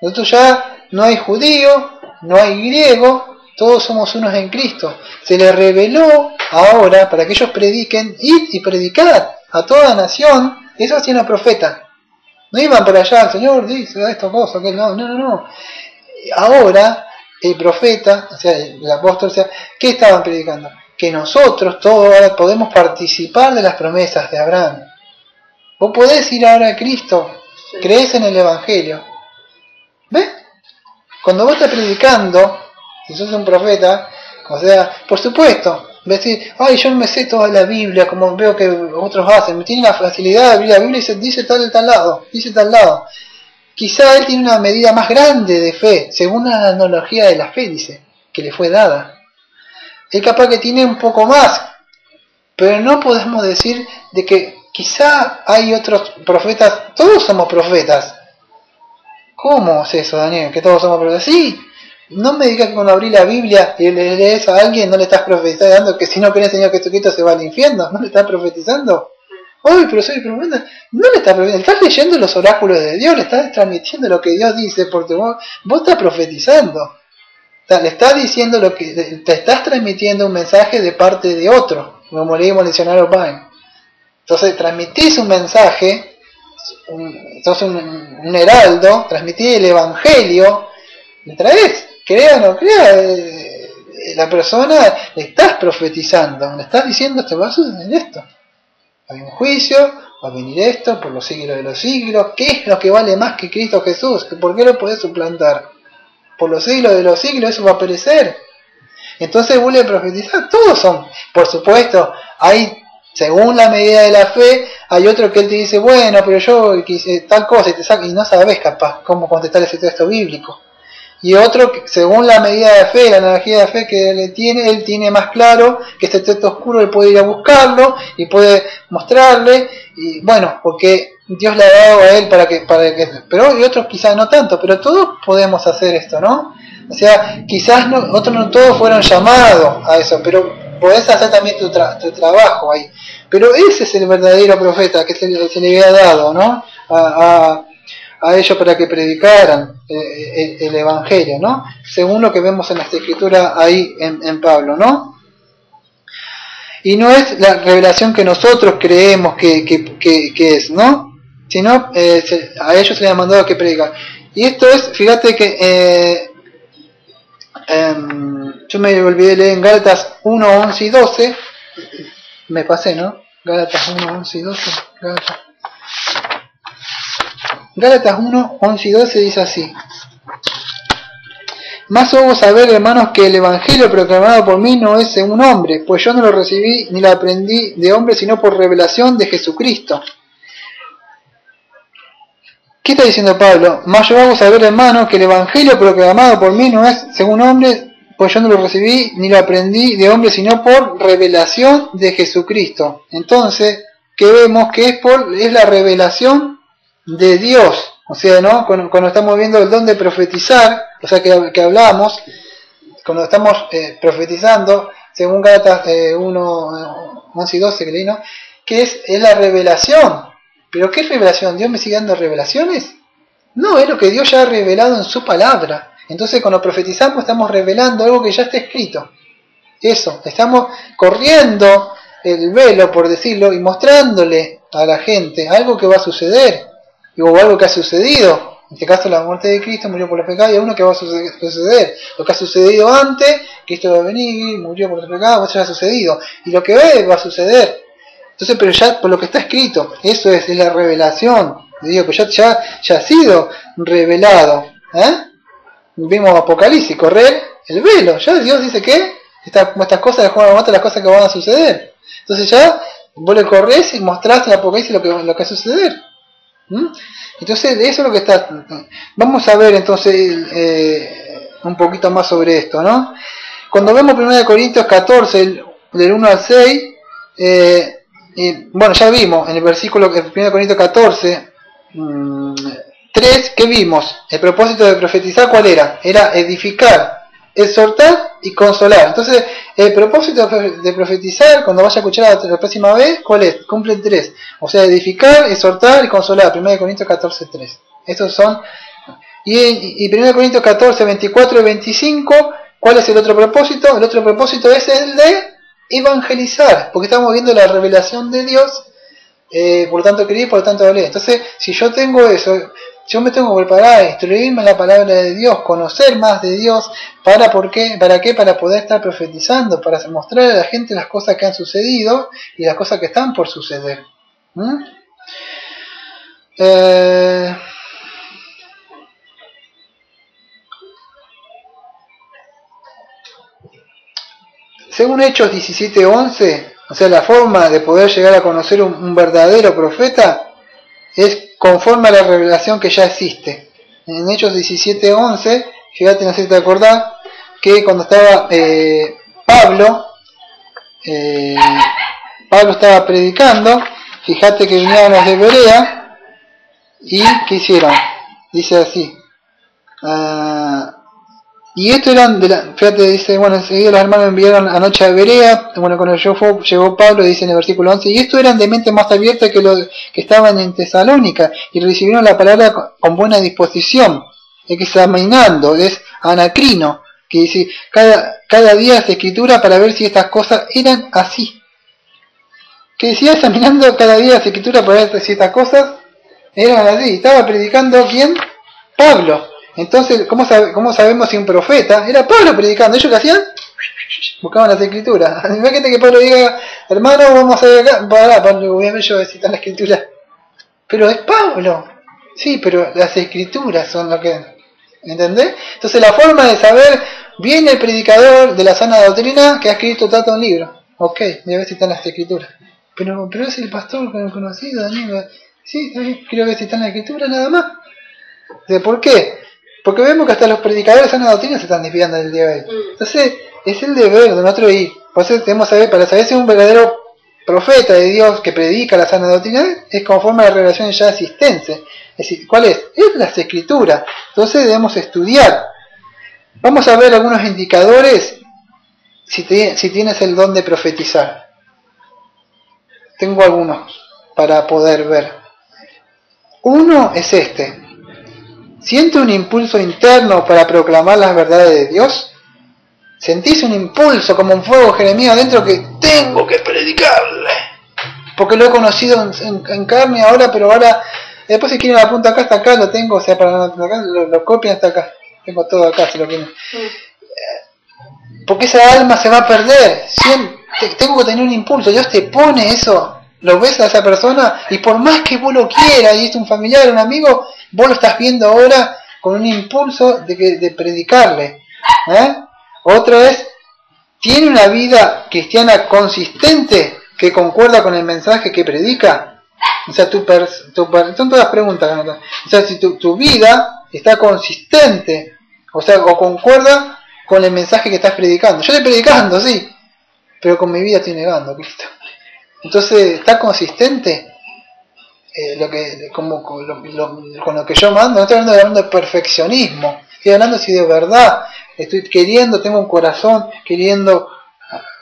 Nosotros ya no hay judío, no hay griego, todos somos unos en Cristo. Se les reveló ahora para que ellos prediquen, id y predicad a toda nación. Eso hacían los profetas. No iban por allá, el Señor dice esto, cosa, que no. Ahora el profeta, o sea, el apóstol, o sea, ¿qué estaban predicando? Que nosotros todos ahora podemos participar de las promesas de Abraham. Vos podés ir ahora a Cristo, crees en el Evangelio. ¿Ves? Cuando vos estás predicando, si sos un profeta, o sea, por supuesto, decir, ay, yo no me sé toda la Biblia como veo que otros hacen, tienen la facilidad de abrir la Biblia y dice tal lado. Quizá él tiene una medida más grande de fe, según la analogía de la fe, dice, que le fue dada. Él capaz que tiene un poco más, pero no podemos decir de que quizá hay otros profetas, todos somos profetas. ¿Cómo es eso, Daniel? ¿Que todos somos profetas? Sí, no me digas que cuando abrí la Biblia y le lees a alguien no le estás profetizando que si no cree en el Señor Jesucristo se va al infierno. ¿No le estás profetizando? ¡Ay, pero soy profeta! No le estás profetizando, estás leyendo los oráculos de Dios, le estás transmitiendo lo que Dios dice, porque vos estás profetizando. O sea, le estás diciendo lo que te estás transmitiendo un mensaje de parte de otro, como leímos en el diccionario Vine. Entonces transmitís un mensaje. Sos un heraldo, transmitís el Evangelio, le traes, crea o no crea, la persona le estás profetizando, le estás diciendo te va a suceder esto, hay un juicio, va a venir esto por los siglos de los siglos. ¿Qué es lo que vale más que Cristo Jesús? ¿Por qué lo podés suplantar? Por los siglos de los siglos eso va a perecer. Entonces vos le profetizás, todos son, por supuesto, hay según la medida de la fe, hay otro que él te dice, bueno, pero yo quise tal cosa y te saca, y no sabes capaz cómo contestar ese texto bíblico. Y otro, según la medida de fe, la analogía de fe que él tiene más claro que este texto oscuro, él puede ir a buscarlo y puede mostrarle, y bueno, porque Dios le ha dado a él para que pero y otros quizás no tanto, pero todos podemos hacer esto, ¿no? O sea, quizás otros no todos fueron llamados a eso, pero podés hacer también tu trabajo ahí. Pero ese es el verdadero profeta que se le había dado, ¿no? A ellos para que predicaran el Evangelio, ¿no? Según lo que vemos en las Escrituras ahí en Pablo, ¿no? Y no es la revelación que nosotros creemos que es, ¿no? Sino a ellos se les ha mandado que predican. Y esto es, fíjate que yo me olvidé de leer en Gálatas 1, 11 y 12. Me pasé, ¿no? Gálatas 1, 11 y 12. Gálatas 1, 11 y 12 dice así: Más os saber, hermanos, que el Evangelio proclamado por mí no es según hombre, pues yo no lo recibí ni lo aprendí de hombre, sino por revelación de Jesucristo. ¿Qué está diciendo Pablo? Más yo hago saber, hermanos, que el Evangelio proclamado por mí no es según hombre, pues yo no lo recibí ni lo aprendí de hombre, sino por revelación de Jesucristo. Entonces, ¿qué vemos? Que es la revelación de Dios. O sea, ¿no? Cuando estamos viendo el don de profetizar, o sea, que hablamos, cuando estamos profetizando, según Gálatas 1, 11 y 12, que leí, ¿no? Que es la revelación. ¿Pero qué revelación? ¿Dios me sigue dando revelaciones? No, es lo que Dios ya ha revelado en su palabra. Entonces cuando profetizamos estamos revelando algo que ya está escrito. Eso, estamos corriendo el velo, por decirlo, y mostrándole a la gente algo que va a suceder, o algo que ha sucedido. En este caso la muerte de Cristo, murió por los pecados, y uno que va a suceder. Lo que ha sucedido antes, Cristo va a venir, murió por los pecados, eso ya ha sucedido. Y lo que va a suceder. Entonces, pero ya por lo que está escrito, eso es la revelación de Dios, que ya ha sido revelado. Vimos Apocalipsis, correr el velo. Ya Dios dice que estas cosas de Juan las cosas que van a suceder. Entonces ya vos le corres y mostrás en Apocalipsis lo que va a suceder. Entonces, eso es lo que está. Vamos a ver entonces un poquito más sobre esto, ¿no? Cuando vemos 1 Corintios 14, del 1 al 6, bueno, ya vimos en el versículo 1 Corintios 14, 3, ¿qué vimos? El propósito de profetizar, ¿cuál era? Era edificar, exhortar y consolar. Entonces, el propósito de profetizar, cuando vaya a escuchar la próxima vez, ¿cuál es? Cumple 3. O sea, edificar, exhortar y consolar. 1 Corintios 14, 3. Esos son. Y 1 Corintios 14, 24 y 25, ¿cuál es el otro propósito? El otro propósito es el de evangelizar, porque estamos viendo la revelación de Dios, por lo tanto creí, por lo tanto hablé. Entonces, si yo tengo eso, yo me tengo que preparar a instruirme en la palabra de Dios, conocer más de Dios, ¿por qué? Para poder estar profetizando, para mostrar a la gente las cosas que han sucedido y las cosas que están por suceder. Según Hechos 17:11, o sea, la forma de poder llegar a conocer un verdadero profeta es conforme a la revelación que ya existe. En Hechos 17:11, fíjate, no sé si te acordás, que cuando estaba Pablo estaba predicando, fíjate que vinieron los de Berea, y ¿qué hicieron? Dice así, y esto eran fíjate, dice, bueno, enseguida los hermanos enviaron anoche a Berea, bueno, cuando llegó Pablo, dice en el versículo 11, y esto eran de mente más abierta que los que estaban en Tesalónica, y recibieron la palabra con buena disposición, examinando, es Anacrino, que dice, cada día hace escritura para ver si estas cosas eran así. Que decía, examinando cada día las escrituras para ver si estas cosas eran así. Estaba predicando, ¿quién? Pablo. Entonces, ¿cómo sabemos si un profeta? Era Pablo predicando. ¿Ellos qué hacían? Buscaban las escrituras. Imagínate que Pablo diga, hermano, vamos a ir acá. Pablo, voy a ver yo a citar la escritura. Pero es Pablo. Sí, pero las escrituras son lo que... ¿Entendés? Entonces la forma de saber, viene el predicador de la sana doctrina que ha escrito un libro. Ok, voy a ver si están las escrituras. Pero es el pastor conocido, Daniel. Sí, quiero ver si están las escrituras nada más. ¿Por qué? Porque vemos que hasta los predicadores de sana doctrina se están desviando del día de hoy. Entonces, es el deber de nosotros ir. Por eso tenemos que saber, para saber si es un verdadero profeta de Dios que predica la sana doctrina, es conforme a la revelación ya existente. Es decir, ¿cuál es? Es las escrituras. Entonces debemos estudiar. Vamos a ver algunos indicadores si tienes el don de profetizar. Tengo algunos para poder ver. Uno es este. ¿Siente un impulso interno para proclamar las verdades de Dios? ¿Sentís un impulso como un fuego, Jeremías, adentro que tengo que predicarle? Porque lo he conocido en carne ahora, pero ahora, después si quieren la punta acá, hasta acá lo tengo, o sea, para acá, lo copian hasta acá. Tengo todo acá, si lo quieren. Porque esa alma se va a perder. Tengo que tener un impulso. Dios te pone eso. Lo ves a esa persona y por más que vos lo quieras y es un familiar, un amigo, vos lo estás viendo ahora con un impulso de predicarle. Otra es, ¿tiene una vida cristiana consistente que concuerda con el mensaje que predica? O sea, son todas preguntas. O sea, si tu vida está consistente, o sea, o concuerda con el mensaje que estás predicando. Yo estoy predicando, sí, pero con mi vida estoy negando a Cristo. Entonces, ¿está consistente con lo que yo mando? No estoy hablando de perfeccionismo, estoy hablando si de verdad estoy queriendo, tengo un corazón queriendo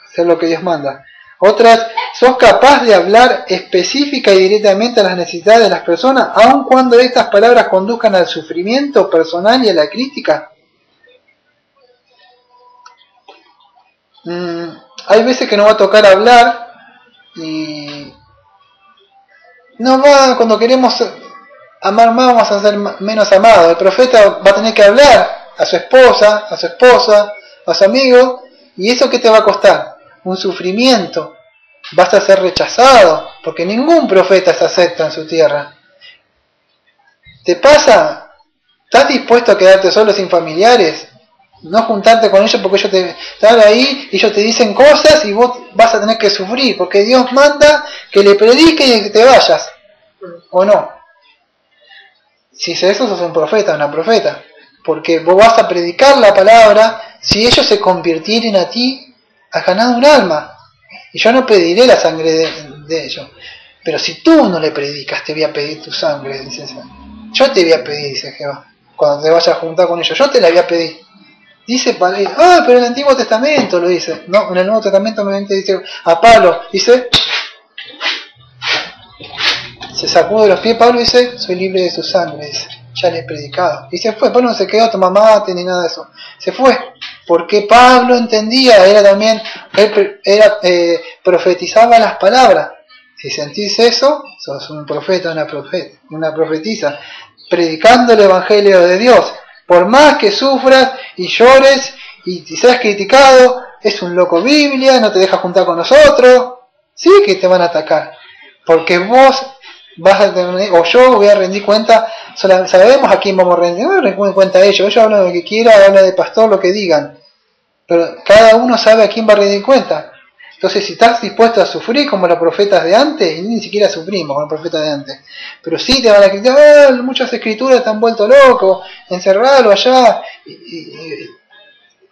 hacer lo que Dios manda. Otras, ¿sos capaz de hablar específica y directamente a las necesidades de las personas, aun cuando estas palabras conduzcan al sufrimiento personal y a la crítica? Hay veces que nos va a tocar hablar y no va, cuando queremos amar más vamos a ser menos amados. El profeta va a tener que hablar a su esposa, a su esposa, a su amigo, y eso ¿qué te va a costar? Un sufrimiento. Vas a ser rechazado, porque ningún profeta se acepta en su tierra. ¿Te pasa? ¿Estás dispuesto a quedarte solo sin familiares? No juntarte con ellos porque ellos están ahí y ellos te dicen cosas y vos vas a tener que sufrir, porque Dios manda que le prediques y que te vayas. ¿O no? Si es eso, sos un profeta, una profeta. Porque vos vas a predicar la palabra. Si ellos se convirtieren a ti, has ganado un alma. Y yo no pediré la sangre de ellos. Pero si tú no le predicas, te voy a pedir tu sangre, dice. Yo te voy a pedir, dice Jehová, cuando te vayas a juntar con ellos, yo te la voy a pedir. Dice, pero en el Antiguo Testamento lo dice. No, en el Nuevo Testamento me dice a Pablo, dice, se sacude los pies Pablo y dice, soy libre de su sangre, dice, ya le he predicado. Y se fue, Pablo no se quedó a tomar mate ni nada de eso. Se fue, porque Pablo entendía, él profetizaba las palabras. Si sentís eso, sos un profeta, una profetisa, predicando el Evangelio de Dios. Por más que sufras y llores y seas criticado, es un loco Biblia, no te deja juntar con nosotros, sí que te van a atacar. Porque vos vas a tener, o yo voy a rendir cuenta, sabemos a quién vamos a rendir, no rendir cuenta a ellos hablan de lo que quieran, hablan de pastor, lo que digan. Pero cada uno sabe a quién va a rendir cuenta. Entonces, si estás dispuesto a sufrir como los profetas de antes, y ni siquiera sufrimos con los profetas de antes, pero sí te van a criticar, muchas escrituras están vuelto locos, encerralo allá,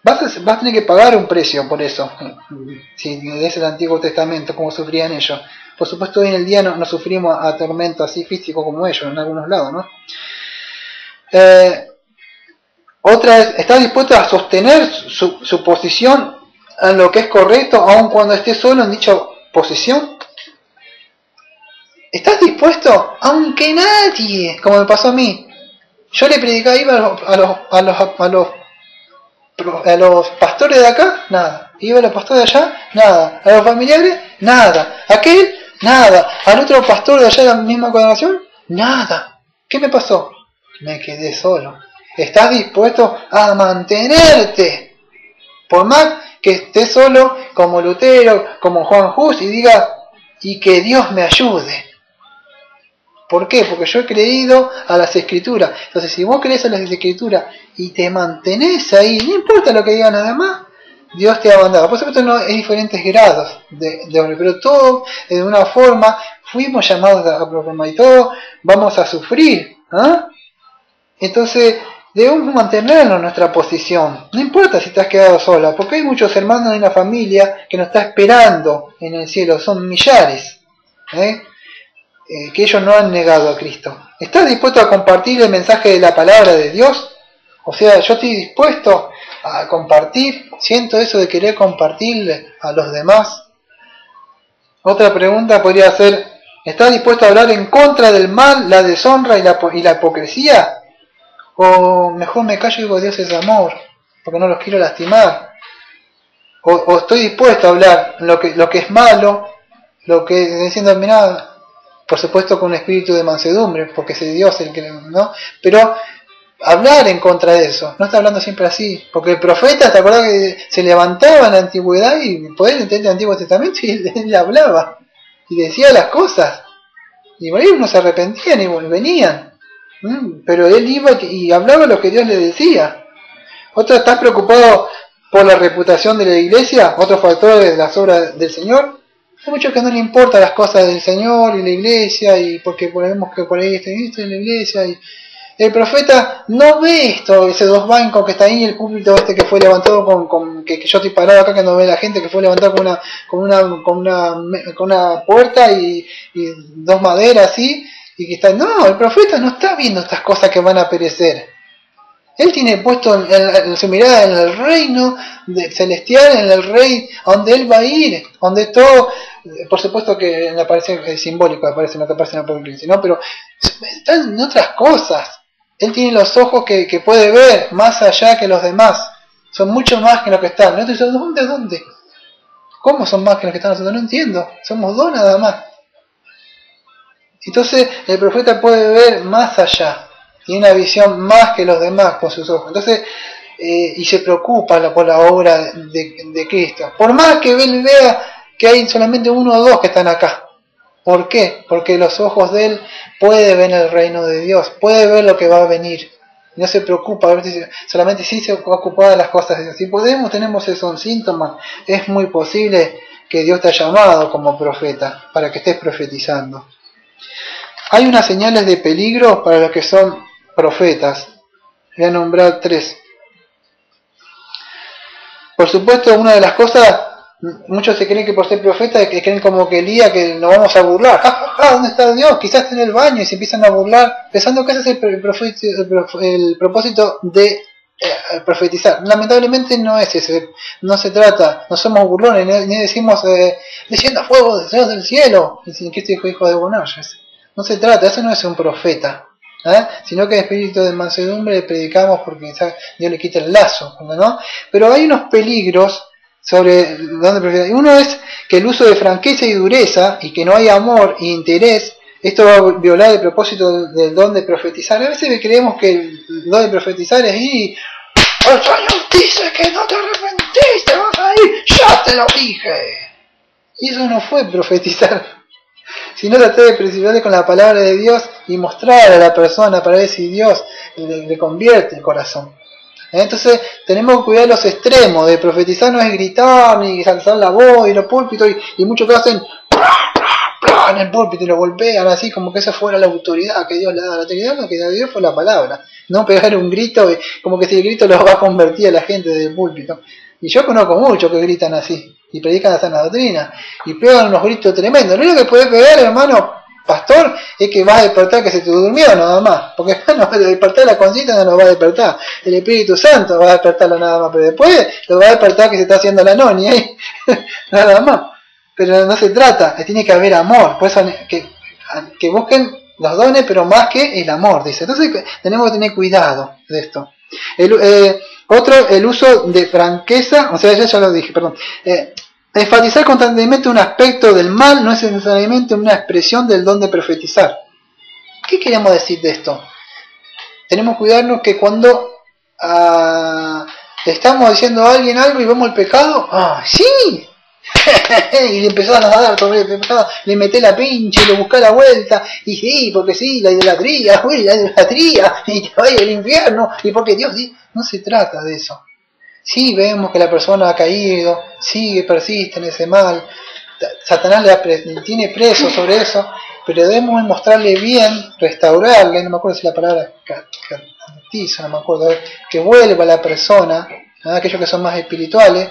vas a tener que pagar un precio por eso, si lees el Antiguo Testamento, como sufrían ellos. Por supuesto, hoy en el día no sufrimos a tormento así físico como ellos, en algunos lados, ¿no? Otra es, ¿estás dispuesto a sostener su posición en lo que es correcto, aun cuando estés solo en dicha posición? ¿Estás dispuesto? Aunque nadie, como me pasó a mí, yo le predicaba, iba a los pastores de acá, nada. Iba a los pastores de allá, nada. A los familiares, nada. Aquel, nada. Al otro pastor de allá de la misma congregación, nada. ¿Qué me pasó? Me quedé solo. ¿Estás dispuesto a mantenerte? Por más que estés solo, como Lutero, como Juan Hus, y diga, y que Dios me ayude. ¿Por qué? Porque yo he creído a las Escrituras. Entonces, si vos crees a las Escrituras y te mantenés ahí, no importa lo que digan nada más, Dios te ha mandado. Por supuesto, no hay diferentes grados de hombre, pero todos, de una forma, fuimos llamados a proclamar y todos vamos a sufrir. Entonces, debemos mantenernos en nuestra posición. No importa si te has quedado sola, porque hay muchos hermanos en la familia que nos está esperando en el cielo. Son millares. Que ellos no han negado a Cristo. ¿Estás dispuesto a compartir el mensaje de la palabra de Dios? O sea, yo estoy dispuesto a compartir, siento eso de querer compartirle a los demás. Otra pregunta podría ser, ¿estás dispuesto a hablar en contra del mal, la deshonra y la hipocresía? O mejor me callo y digo, Dios es amor, porque no los quiero lastimar. O estoy dispuesto a hablar lo que es malo, lo que diciendo, mirá, por supuesto con un espíritu de mansedumbre, porque es Dios el que, ¿no? Pero hablar en contra de eso, no está hablando siempre así, porque el profeta, ¿te acuerdas que se levantaba en la antigüedad y podés entender el Antiguo Testamento y él hablaba y decía las cosas, y por ahí unos se arrepentían y venían, pero él iba y hablaba lo que Dios le decía. Otro, ¿estás preocupado por la reputación de la iglesia? Otro factor de las obras del Señor. Hay muchos que no le importan las cosas del Señor y la iglesia, y porque vemos que por ahí está en la iglesia, y el profeta no ve esto, ese dos bancos que está ahí, el púlpito que fue levantado que yo estoy parado acá, que no ve la gente, que fue levantado con una puerta y dos maderas así, y que está, no, el profeta no está viendo estas cosas que van a perecer. Él tiene puesto en su mirada en el reino celestial, en el rey, a donde él va a ir, donde todo, por supuesto que aparece es simbólico, aparece lo que aparece en Apocalipsis, ¿no? Pero están en otras cosas. Él tiene los ojos que puede ver más allá que los demás. Son mucho más que lo que están. ¿No? Entonces, ¿dónde? ¿Cómo son más que los que están nosotros? No entiendo. Somos dos nada más. Entonces, el profeta puede ver más allá. Tiene una visión más que los demás con sus ojos. Entonces, y se preocupa por la obra de Cristo. Por más que él vea que hay solamente uno o dos que están acá. ¿Por qué? Porque los ojos de él puede ver el reino de Dios, puede ver lo que va a venir. No se preocupa, solamente sí se ocupa de las cosas de Dios. Si tenemos esos síntomas, es muy posible que Dios te ha llamado como profeta, para que estés profetizando. Hay unas señales de peligro para los que son profetas. Voy a nombrar 3. Por supuesto, una de las cosas Muchos se creen que por ser profeta, que creen como que Elías, que nos vamos a burlar. ¡Ja, ja, ja! ¿Dónde está Dios? Quizás está en el baño y se empiezan a burlar, pensando que ese es el propósito de profetizar. Lamentablemente no es ese. No se trata, no somos burlones, ni decimos descienda fuego del cielo. Y sin Cristo dijo hijo de Boanerges. No se trata, eso no es un profeta. Sino que en espíritu de mansedumbre le predicamos porque quizás Dios le quita el lazo, ¿no? Pero hay unos peligros sobre dónde profetizar. Uno es que el uso de franqueza y dureza y que no hay amor e interés, esto va a violar el propósito del don de profetizar. A veces creemos que el don de profetizar es ir, el Señor dice que no te arrepentiste, vas a ir, ya te lo dije. Y eso no fue profetizar, sino tratar de precipitarle con la palabra de Dios y mostrar a la persona para ver si Dios le convierte el corazón. Entonces tenemos que cuidar los extremos. De profetizar no es gritar ni alzar la voz y los púlpitos y muchos que hacen en el púlpito y lo golpean así como que esa fuera la autoridad que Dios le da. La autoridad que da Dios fue la palabra, no pegar un grito como que si el grito lo va a convertir a la gente del púlpito. Y yo conozco muchos que gritan así y predican la sana doctrina y pegan unos gritos tremendos. Lo único que puede pegar, hermano pastor, es que vas a despertar que se te durmió nada más, porque no va a despertar la conciencia, no lo va a despertar el Espíritu Santo, va a despertarlo nada más, pero después lo va a despertar que se está haciendo la nonia ahí, nada más. Pero no se trata, tiene que haber amor, por eso que busquen los dones, pero más que el amor, dice. Entonces tenemos que tener cuidado de esto. El uso de franqueza, o sea, ya lo dije, perdón. Enfatizar constantemente un aspecto del mal no es necesariamente una expresión del don de profetizar. ¿Qué queremos decir de esto? Tenemos que cuidarnos que cuando le estamos diciendo a alguien algo y vemos el pecado, ¡sí! Y le empezás a dar sobre el pecado, le meté la pinche, le buscé la vuelta, y sí, porque sí, la idolatría, y te vaya al infierno, y porque Dios sí. No se trata de eso. Sí vemos que la persona ha caído, sigue, persiste en ese mal, Satanás le tiene preso sobre eso, pero debemos mostrarle bien, restaurarle, no me acuerdo si la palabra cantiza, no me acuerdo, que vuelva a la persona, aquellos que son más espirituales,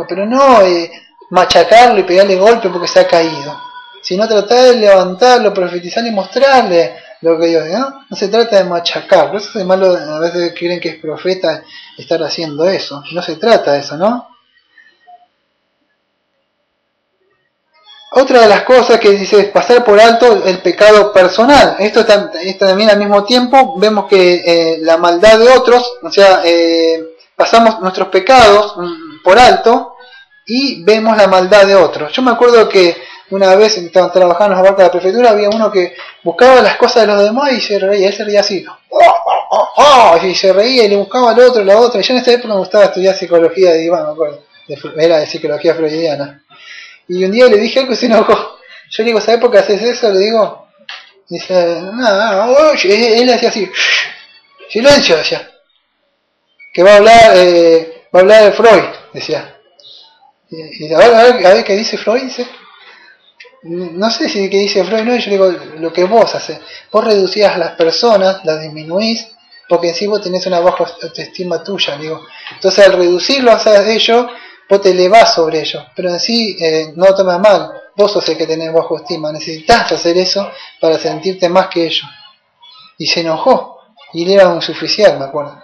pero no machacarlo y pegarle golpe porque se ha caído, sino tratar de levantarlo, profetizarle y mostrarle lo que Dios, no se trata de machacar. Por eso es malo, a veces creen que es profeta estar haciendo eso, no se trata de eso, ¿no? Otra de las cosas que dice es pasar por alto el pecado personal. Esto también al mismo tiempo vemos que la maldad de otros, o sea, pasamos nuestros pecados por alto y vemos la maldad de otros. Yo me acuerdo que una vez trabajando en la barca de la prefectura había uno que buscaba las cosas de los demás y se reía, él se reía así, y se reía y le buscaba al otro, la otra. Y yo en esta época me gustaba estudiar psicología de Iván, me acuerdo, era de psicología freudiana. Y un día le dije algo y se enojó. Yo le digo, ¿sabes por qué haces eso? Le digo, dice, no, él hacía así, silencio, decía, que va a hablar de Freud, decía. Y a ver qué dice Freud, dice. No sé si qué dice Freud, no, yo digo, lo que vos haces, vos reducías a las personas, las disminuís, porque en sí vos tenés una baja autoestima tuya, digo. Entonces al reducirlo a ellos, vos te elevás sobre ellos, pero en sí no lo tomas mal, vos sos el que tenés bajo estima, necesitas hacer eso para sentirte más que ellos. Y se enojó, y le era un suficiente, me acuerdo.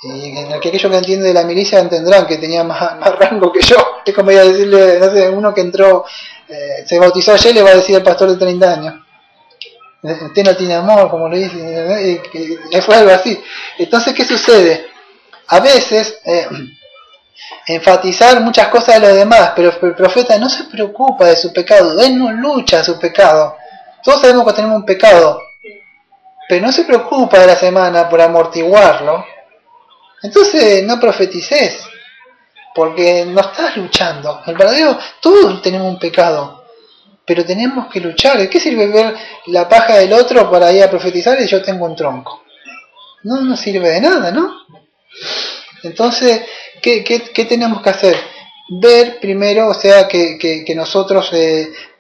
Y aquellos que entienden de la milicia entenderán que tenía más rango que yo. Es como iba a decirle, no sé, uno que entró, se bautizó ayer, le va a decir al pastor de 30 años. Usted no tiene amor, como le dice, fue algo así. Entonces, ¿qué sucede? A veces, enfatizar muchas cosas de los demás, pero el profeta no se preocupa de su pecado, él no lucha su pecado. Todos sabemos que tenemos un pecado, pero no se preocupa de la semana por amortiguarlo. Entonces no profetices, porque no estás luchando. El verdadero, todos tenemos un pecado, pero tenemos que luchar. ¿De qué sirve ver la paja del otro para ir a profetizar y yo tengo un tronco? No sirve de nada, ¿no? Entonces, ¿qué tenemos que hacer? Ver primero, o sea, que nosotros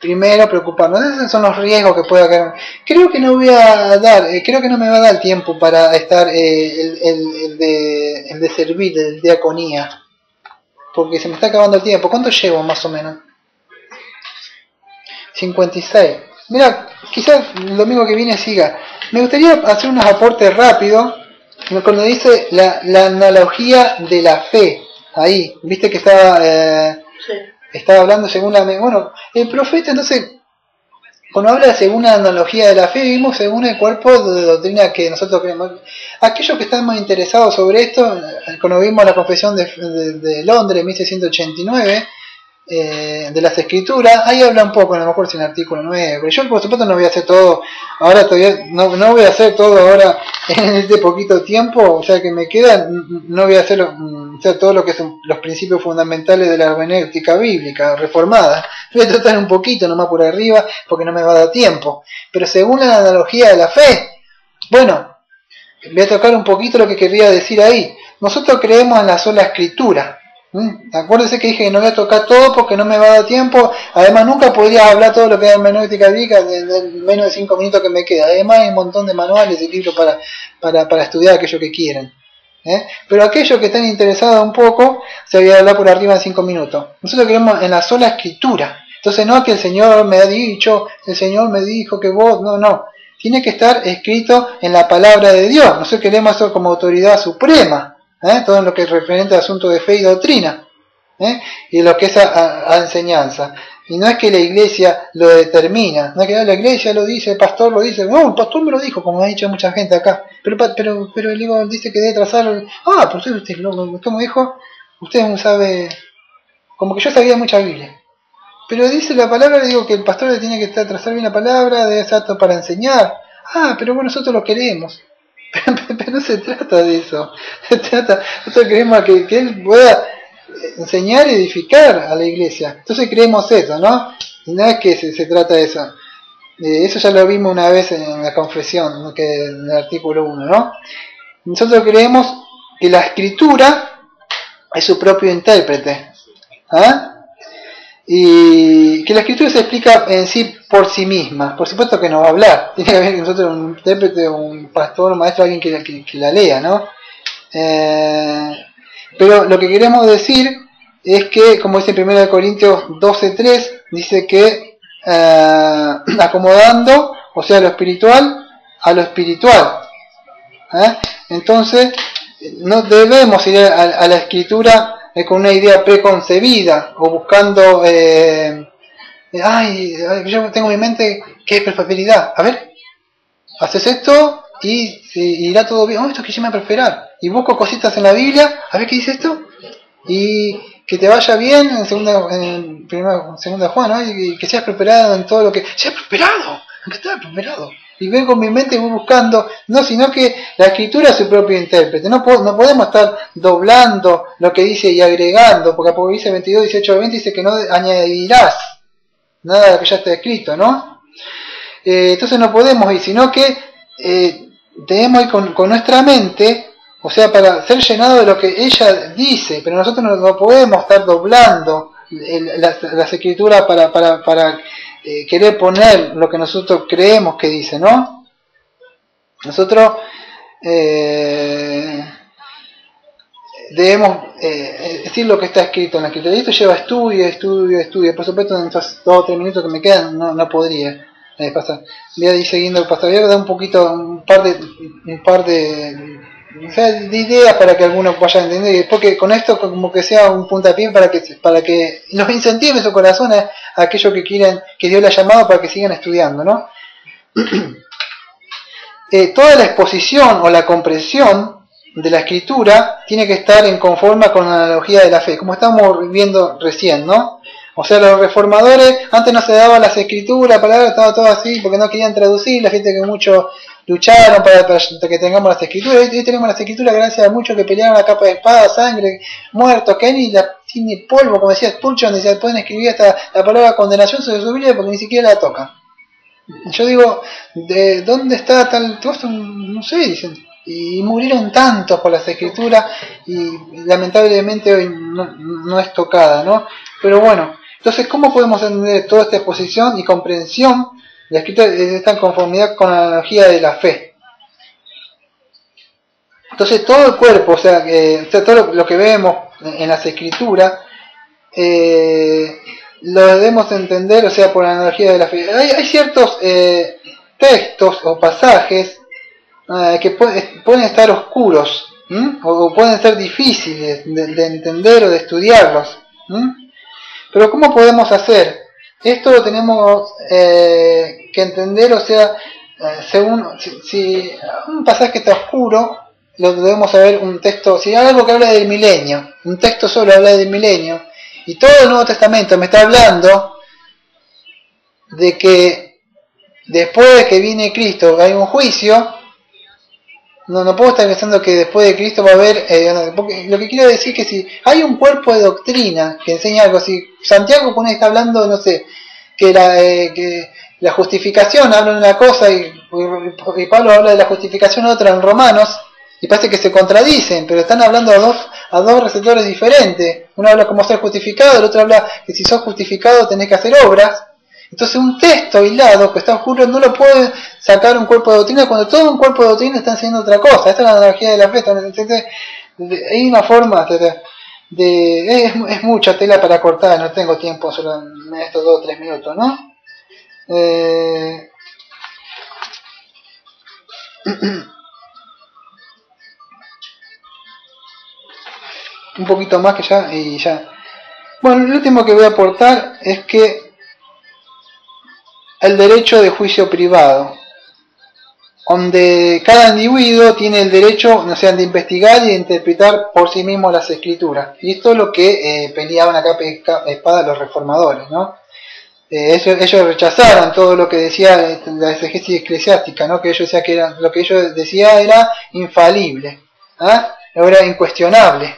primero preocuparnos. Esos son los riesgos que puede haber. Creo que no me va a dar tiempo para estar el de servir, el diaconía. porque se me está acabando el tiempo. ¿Cuánto llevo más o menos? 56. Mira, quizás el domingo que viene siga. Me gustaría hacer unos aportes rápidos cuando dice la analogía de la fe. Ahí, viste que estaba hablando según la... Bueno, el profeta entonces, cuando habla según la analogía de la fe, vivimos según el cuerpo de doctrina que nosotros creemos. Aquellos que están más interesados sobre esto, cuando vimos la confesión de Londres, 1689, de las escrituras, ahí habla un poco, a lo mejor sin artículo 9, pero yo por supuesto no voy a hacer todo, ahora todavía, no voy a hacer todo ahora en este poquito tiempo, o sea que me queda, no voy a hacer todo lo que son los principios fundamentales de la hermenéutica bíblica reformada, voy a tratar un poquito nomás por arriba, porque no me va a dar tiempo, pero según la analogía de la fe, bueno, voy a tocar un poquito lo que quería decir ahí. Nosotros creemos en la sola escritura. Acuérdense que dije que no voy a tocar todo porque no me va a dar tiempo. Además nunca podría hablar todo lo que es hermenéutica bíblica en menos de 5 minutos que me queda. Además hay un montón de manuales y libros para estudiar aquello que quieren. Pero aquellos que están interesados un poco, se voy a hablar por arriba en 5 minutos. Nosotros creemos en la sola escritura. Entonces no que el Señor me ha dicho, el Señor me dijo que vos, no. Tiene que estar escrito en la palabra de Dios. Nosotros queremos eso como autoridad suprema. Todo lo que es referente a asuntos de fe y doctrina, y lo que es a enseñanza. Y no es que la iglesia lo determina, no es que la iglesia lo dice, el pastor lo dice, no, el pastor me lo dijo, como ha dicho mucha gente acá, pero el libro dice que debe trazar, pero usted ¿cómo dijo? Usted no sabe, como que yo sabía mucha Biblia. Pero dice la palabra, le digo que el pastor le tiene que trazar bien la palabra, debe ser apto para enseñar. Pero bueno, nosotros lo queremos. Pero no se trata de eso. Nosotros queremos que él pueda enseñar y edificar a la iglesia. Entonces creemos eso, ¿no? Y no es que se trata de eso. Eso ya lo vimos una vez en la confesión, ¿no? Que en el artículo 1, ¿no? Nosotros creemos que la escritura es su propio intérprete. Y que la escritura se explica en sí por sí misma. Por supuesto que no va a hablar, tiene que haber nosotros un intérprete, un pastor, un maestro, alguien que la lea, ¿no? Pero lo que queremos decir es que, como dice en 1 Corintios 12:3, dice que acomodando, o sea, lo espiritual a lo espiritual. Entonces no debemos ir a la escritura con una idea preconcebida o buscando yo tengo en mi mente que es prosperidad. A ver, haces esto y irá todo bien. Esto es que llama prosperar. Y busco cositas en la Biblia, a ver qué dice esto, y que te vaya bien en segunda Juan, ¿no? Y que seas prosperado en todo lo que... ¡Seas prosperado! ¿Qué está prosperado? Y vengo con mi mente y voy buscando, no, sino que la escritura es su propio intérprete. No podemos estar doblando lo que dice y agregando, porque Apocalipsis 22, 18, 20 dice que no añadirás nada de lo que ya está escrito, ¿no? Entonces no podemos ir, sino que debemos ir con nuestra mente, o sea, para ser llenado de lo que ella dice, pero nosotros no podemos estar doblando las escrituras para querer poner lo que nosotros creemos que dice, ¿no? Nosotros debemos decir lo que está escrito en la escritura. Y esto lleva estudio. Por supuesto, en estos 2 o 3 minutos que me quedan no podría pasar. Voy a ir siguiendo el pastor. Voy a dar un par de ideas para que algunos vayan a entender, y después que con esto como que sea un puntapié para que nos incentive su corazón a aquellos que quieren, que Dios les ha llamado para que sigan estudiando, ¿no? Toda la exposición o la comprensión de la escritura tiene que estar en conforma con la analogía de la fe, como estamos viendo recién, ¿no? O sea, los reformadores, antes no se daban las escrituras, palabras, estaba todo así, porque no querían traducir, la gente que mucho lucharon para que tengamos las escrituras. Hoy tenemos las escrituras gracias a muchos que pelearon a capa de espada, sangre, muertos, que ni tiene polvo, como decía Spurgeon, decía, pueden escribir hasta la palabra condenación sobre su Biblia porque ni siquiera la tocan. Yo digo, ¿de dónde está tal cosa? No sé, dicen. Y murieron tantos por las escrituras y lamentablemente hoy no es tocada, ¿no? Pero bueno, entonces, ¿cómo podemos entender toda esta exposición y comprensión? La escritura está en conformidad con la analogía de la fe. Entonces todo el cuerpo, o sea todo lo que vemos en las escrituras, lo debemos entender, o sea, por la analogía de la fe. Hay ciertos textos o pasajes que pueden estar oscuros, o pueden ser difíciles de entender o de estudiarlos. Pero ¿cómo podemos hacer? Esto lo tenemos que entender, o sea, según si un pasaje está oscuro, lo debemos saber un texto, si hay algo que habla del milenio, un texto solo habla del milenio, y todo el Nuevo Testamento me está hablando de que después de que viene Cristo hay un juicio. No puedo estar pensando que después de Cristo va a haber, porque lo que quiero decir es que si hay un cuerpo de doctrina que enseña algo, si Santiago está hablando, no sé, que la justificación habla de una cosa y Pablo habla de la justificación otra en Romanos, y parece que se contradicen, pero están hablando a dos receptores diferentes. Uno habla como ser justificado, el otro habla que si sos justificado tenés que hacer obras. Entonces un texto aislado que está oscuro no lo puede sacar un cuerpo de doctrina cuando todo un cuerpo de doctrina está haciendo otra cosa. Esta es la analogía de la fe. Hay una forma es mucha tela para cortar, no tengo tiempo solo en estos 2 o 3 minutos, ¿no? Un poquito más que ya y ya. Bueno, lo último que voy a aportar es que el derecho de juicio privado, donde cada individuo tiene el derecho, no sé, de investigar y de interpretar por sí mismo las escrituras. Y esto es lo que peleaban a capa y espada los reformadores, ¿no? Ellos rechazaron todo lo que decía la exegesis eclesiástica, ¿no? Que ellos decían que lo que ellos decían era infalible, era incuestionable.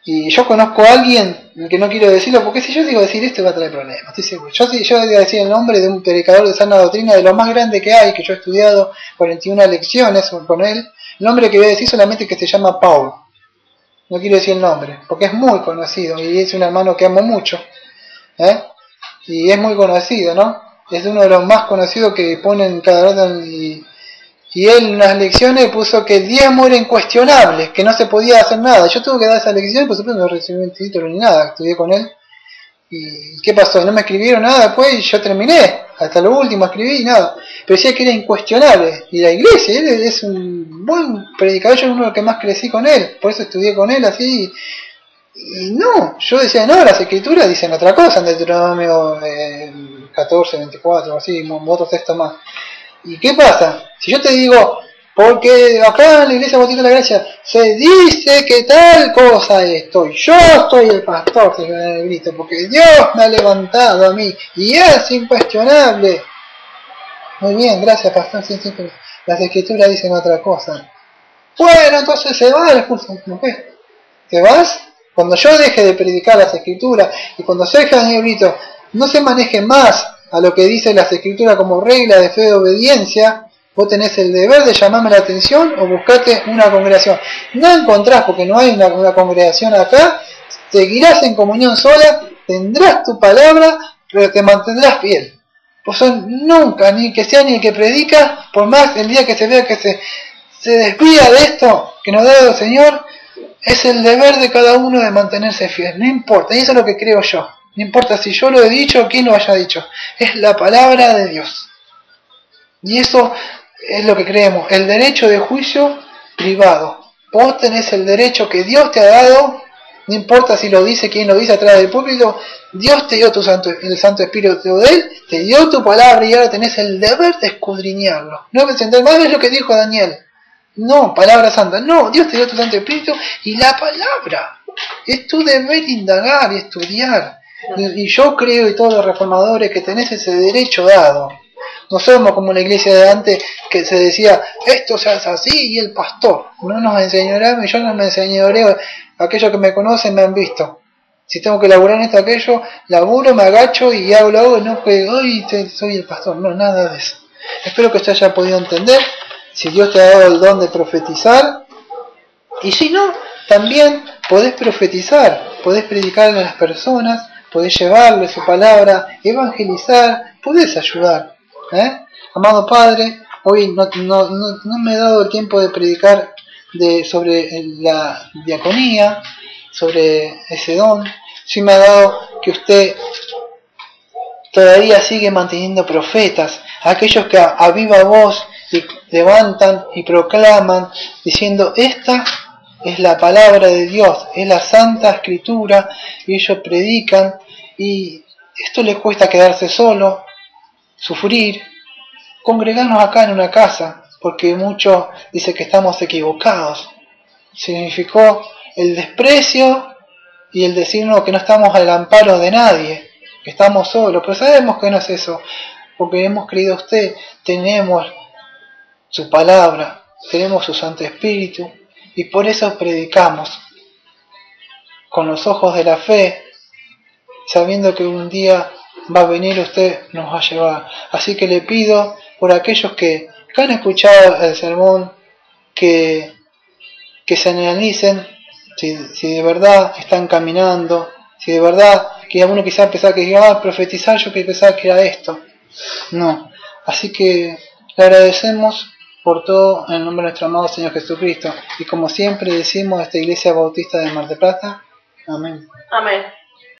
Y yo conozco a alguien que no quiero decirlo, porque si yo digo decir esto va a traer problemas, estoy seguro. Yo digo decir el nombre de un predicador de sana doctrina, de lo más grande que hay, que yo he estudiado 41 lecciones con él. El nombre que voy a decir solamente que se llama Paul. No quiero decir el nombre, porque es muy conocido y es un hermano que amo mucho. Y es muy conocido, ¿no? Es uno de los más conocidos que ponen cada rato y él en las lecciones puso que el diezmo era incuestionable, que no se podía hacer nada. Yo tuve que dar esa lección y por supuesto no recibí un título ni nada, estudié con él. ¿Y qué pasó? No me escribieron nada después y yo terminé, hasta lo último escribí y nada. Pero decía que era incuestionable. Y la iglesia, él es un buen predicador, yo es uno de los que más crecí con él, por eso estudié con él así. Y no, yo decía, no, las escrituras dicen otra cosa en Deuteronomio 14, 24, así, otros textos más. ¿Y qué pasa? Si yo te digo, porque acá en la Iglesia Bautista de la Gracia se dice que tal cosa esto, y yo soy el pastor, se llama el grito, porque Dios me ha levantado a mí, y es incuestionable. Muy bien, gracias pastor, sí, pero las escrituras dicen otra cosa. Bueno, entonces se va el curso, ¿no ves? ¿Te vas? Cuando yo deje de predicar las escrituras, y cuando Sergio Brito no se maneje más a lo que dicen las escrituras como regla de fe de obediencia, vos tenés el deber de llamarme la atención o buscate una congregación. No encontrás, porque no hay una congregación acá, seguirás en comunión sola, tendrás tu palabra, pero te mantendrás fiel. Vos nunca, ni que sea ni el que predica, por más el día que se vea que se desvía de esto que nos da el Señor, es el deber de cada uno de mantenerse fiel. No importa, y eso es lo que creo yo. No importa si yo lo he dicho o quién lo haya dicho. Es la palabra de Dios. Y eso es lo que creemos. El derecho de juicio privado. Vos tenés el derecho que Dios te ha dado. No importa si lo dice quien lo dice atrás del púlpito. Dios te dio el Santo Espíritu de Él. Te dio tu palabra y ahora tenés el deber de escudriñarlo. No entender más de lo que dijo Daniel. No, palabra santa. No, Dios te dio tu Santo Espíritu y la palabra. Es tu deber indagar y estudiar. Y yo creo, y todos los reformadores, que tenés ese derecho dado. No somos como la iglesia de antes que se decía, esto se hace así y el pastor. No nos enseñará, yo no me enseñaré, aquellos que me conocen me han visto. Si tengo que laburar en esto, aquello, laburo, me agacho y hago, no que hoy soy el pastor. No, nada de eso. Espero que usted haya podido entender. Si Dios te ha dado el don de profetizar, y si no, también podés profetizar, podés predicar a las personas, podés llevarle su palabra, evangelizar, podés ayudar. Amado Padre, hoy no me he dado el tiempo de predicar sobre la diaconía. sobre ese don. Sí me ha dado que usted todavía sigue manteniendo profetas, aquellos que a viva voz y levantan y proclaman diciendo: esta es la palabra de Dios, es la Santa Escritura, y ellos predican, y esto les cuesta quedarse solo, sufrir, congregarnos acá en una casa, porque muchos dicen que estamos equivocados. Significó el desprecio y el decirnos que no estamos al amparo de nadie, que estamos solos, pero sabemos que no es eso, porque hemos creído a usted, tenemos su palabra, tenemos su Santo Espíritu, y por eso predicamos con los ojos de la fe, sabiendo que un día va a venir usted, nos va a llevar. Así que le pido por aquellos que han escuchado el sermón, que se analicen si de verdad están caminando, si de verdad, que alguno quizá pensaba que iba a profetizar, yo que pensaba que era esto. No. Así que le agradecemos por todo en el nombre de nuestro amado Señor Jesucristo. Y como siempre decimos, esta Iglesia Bautista de Mar del Plata, amén. Amén.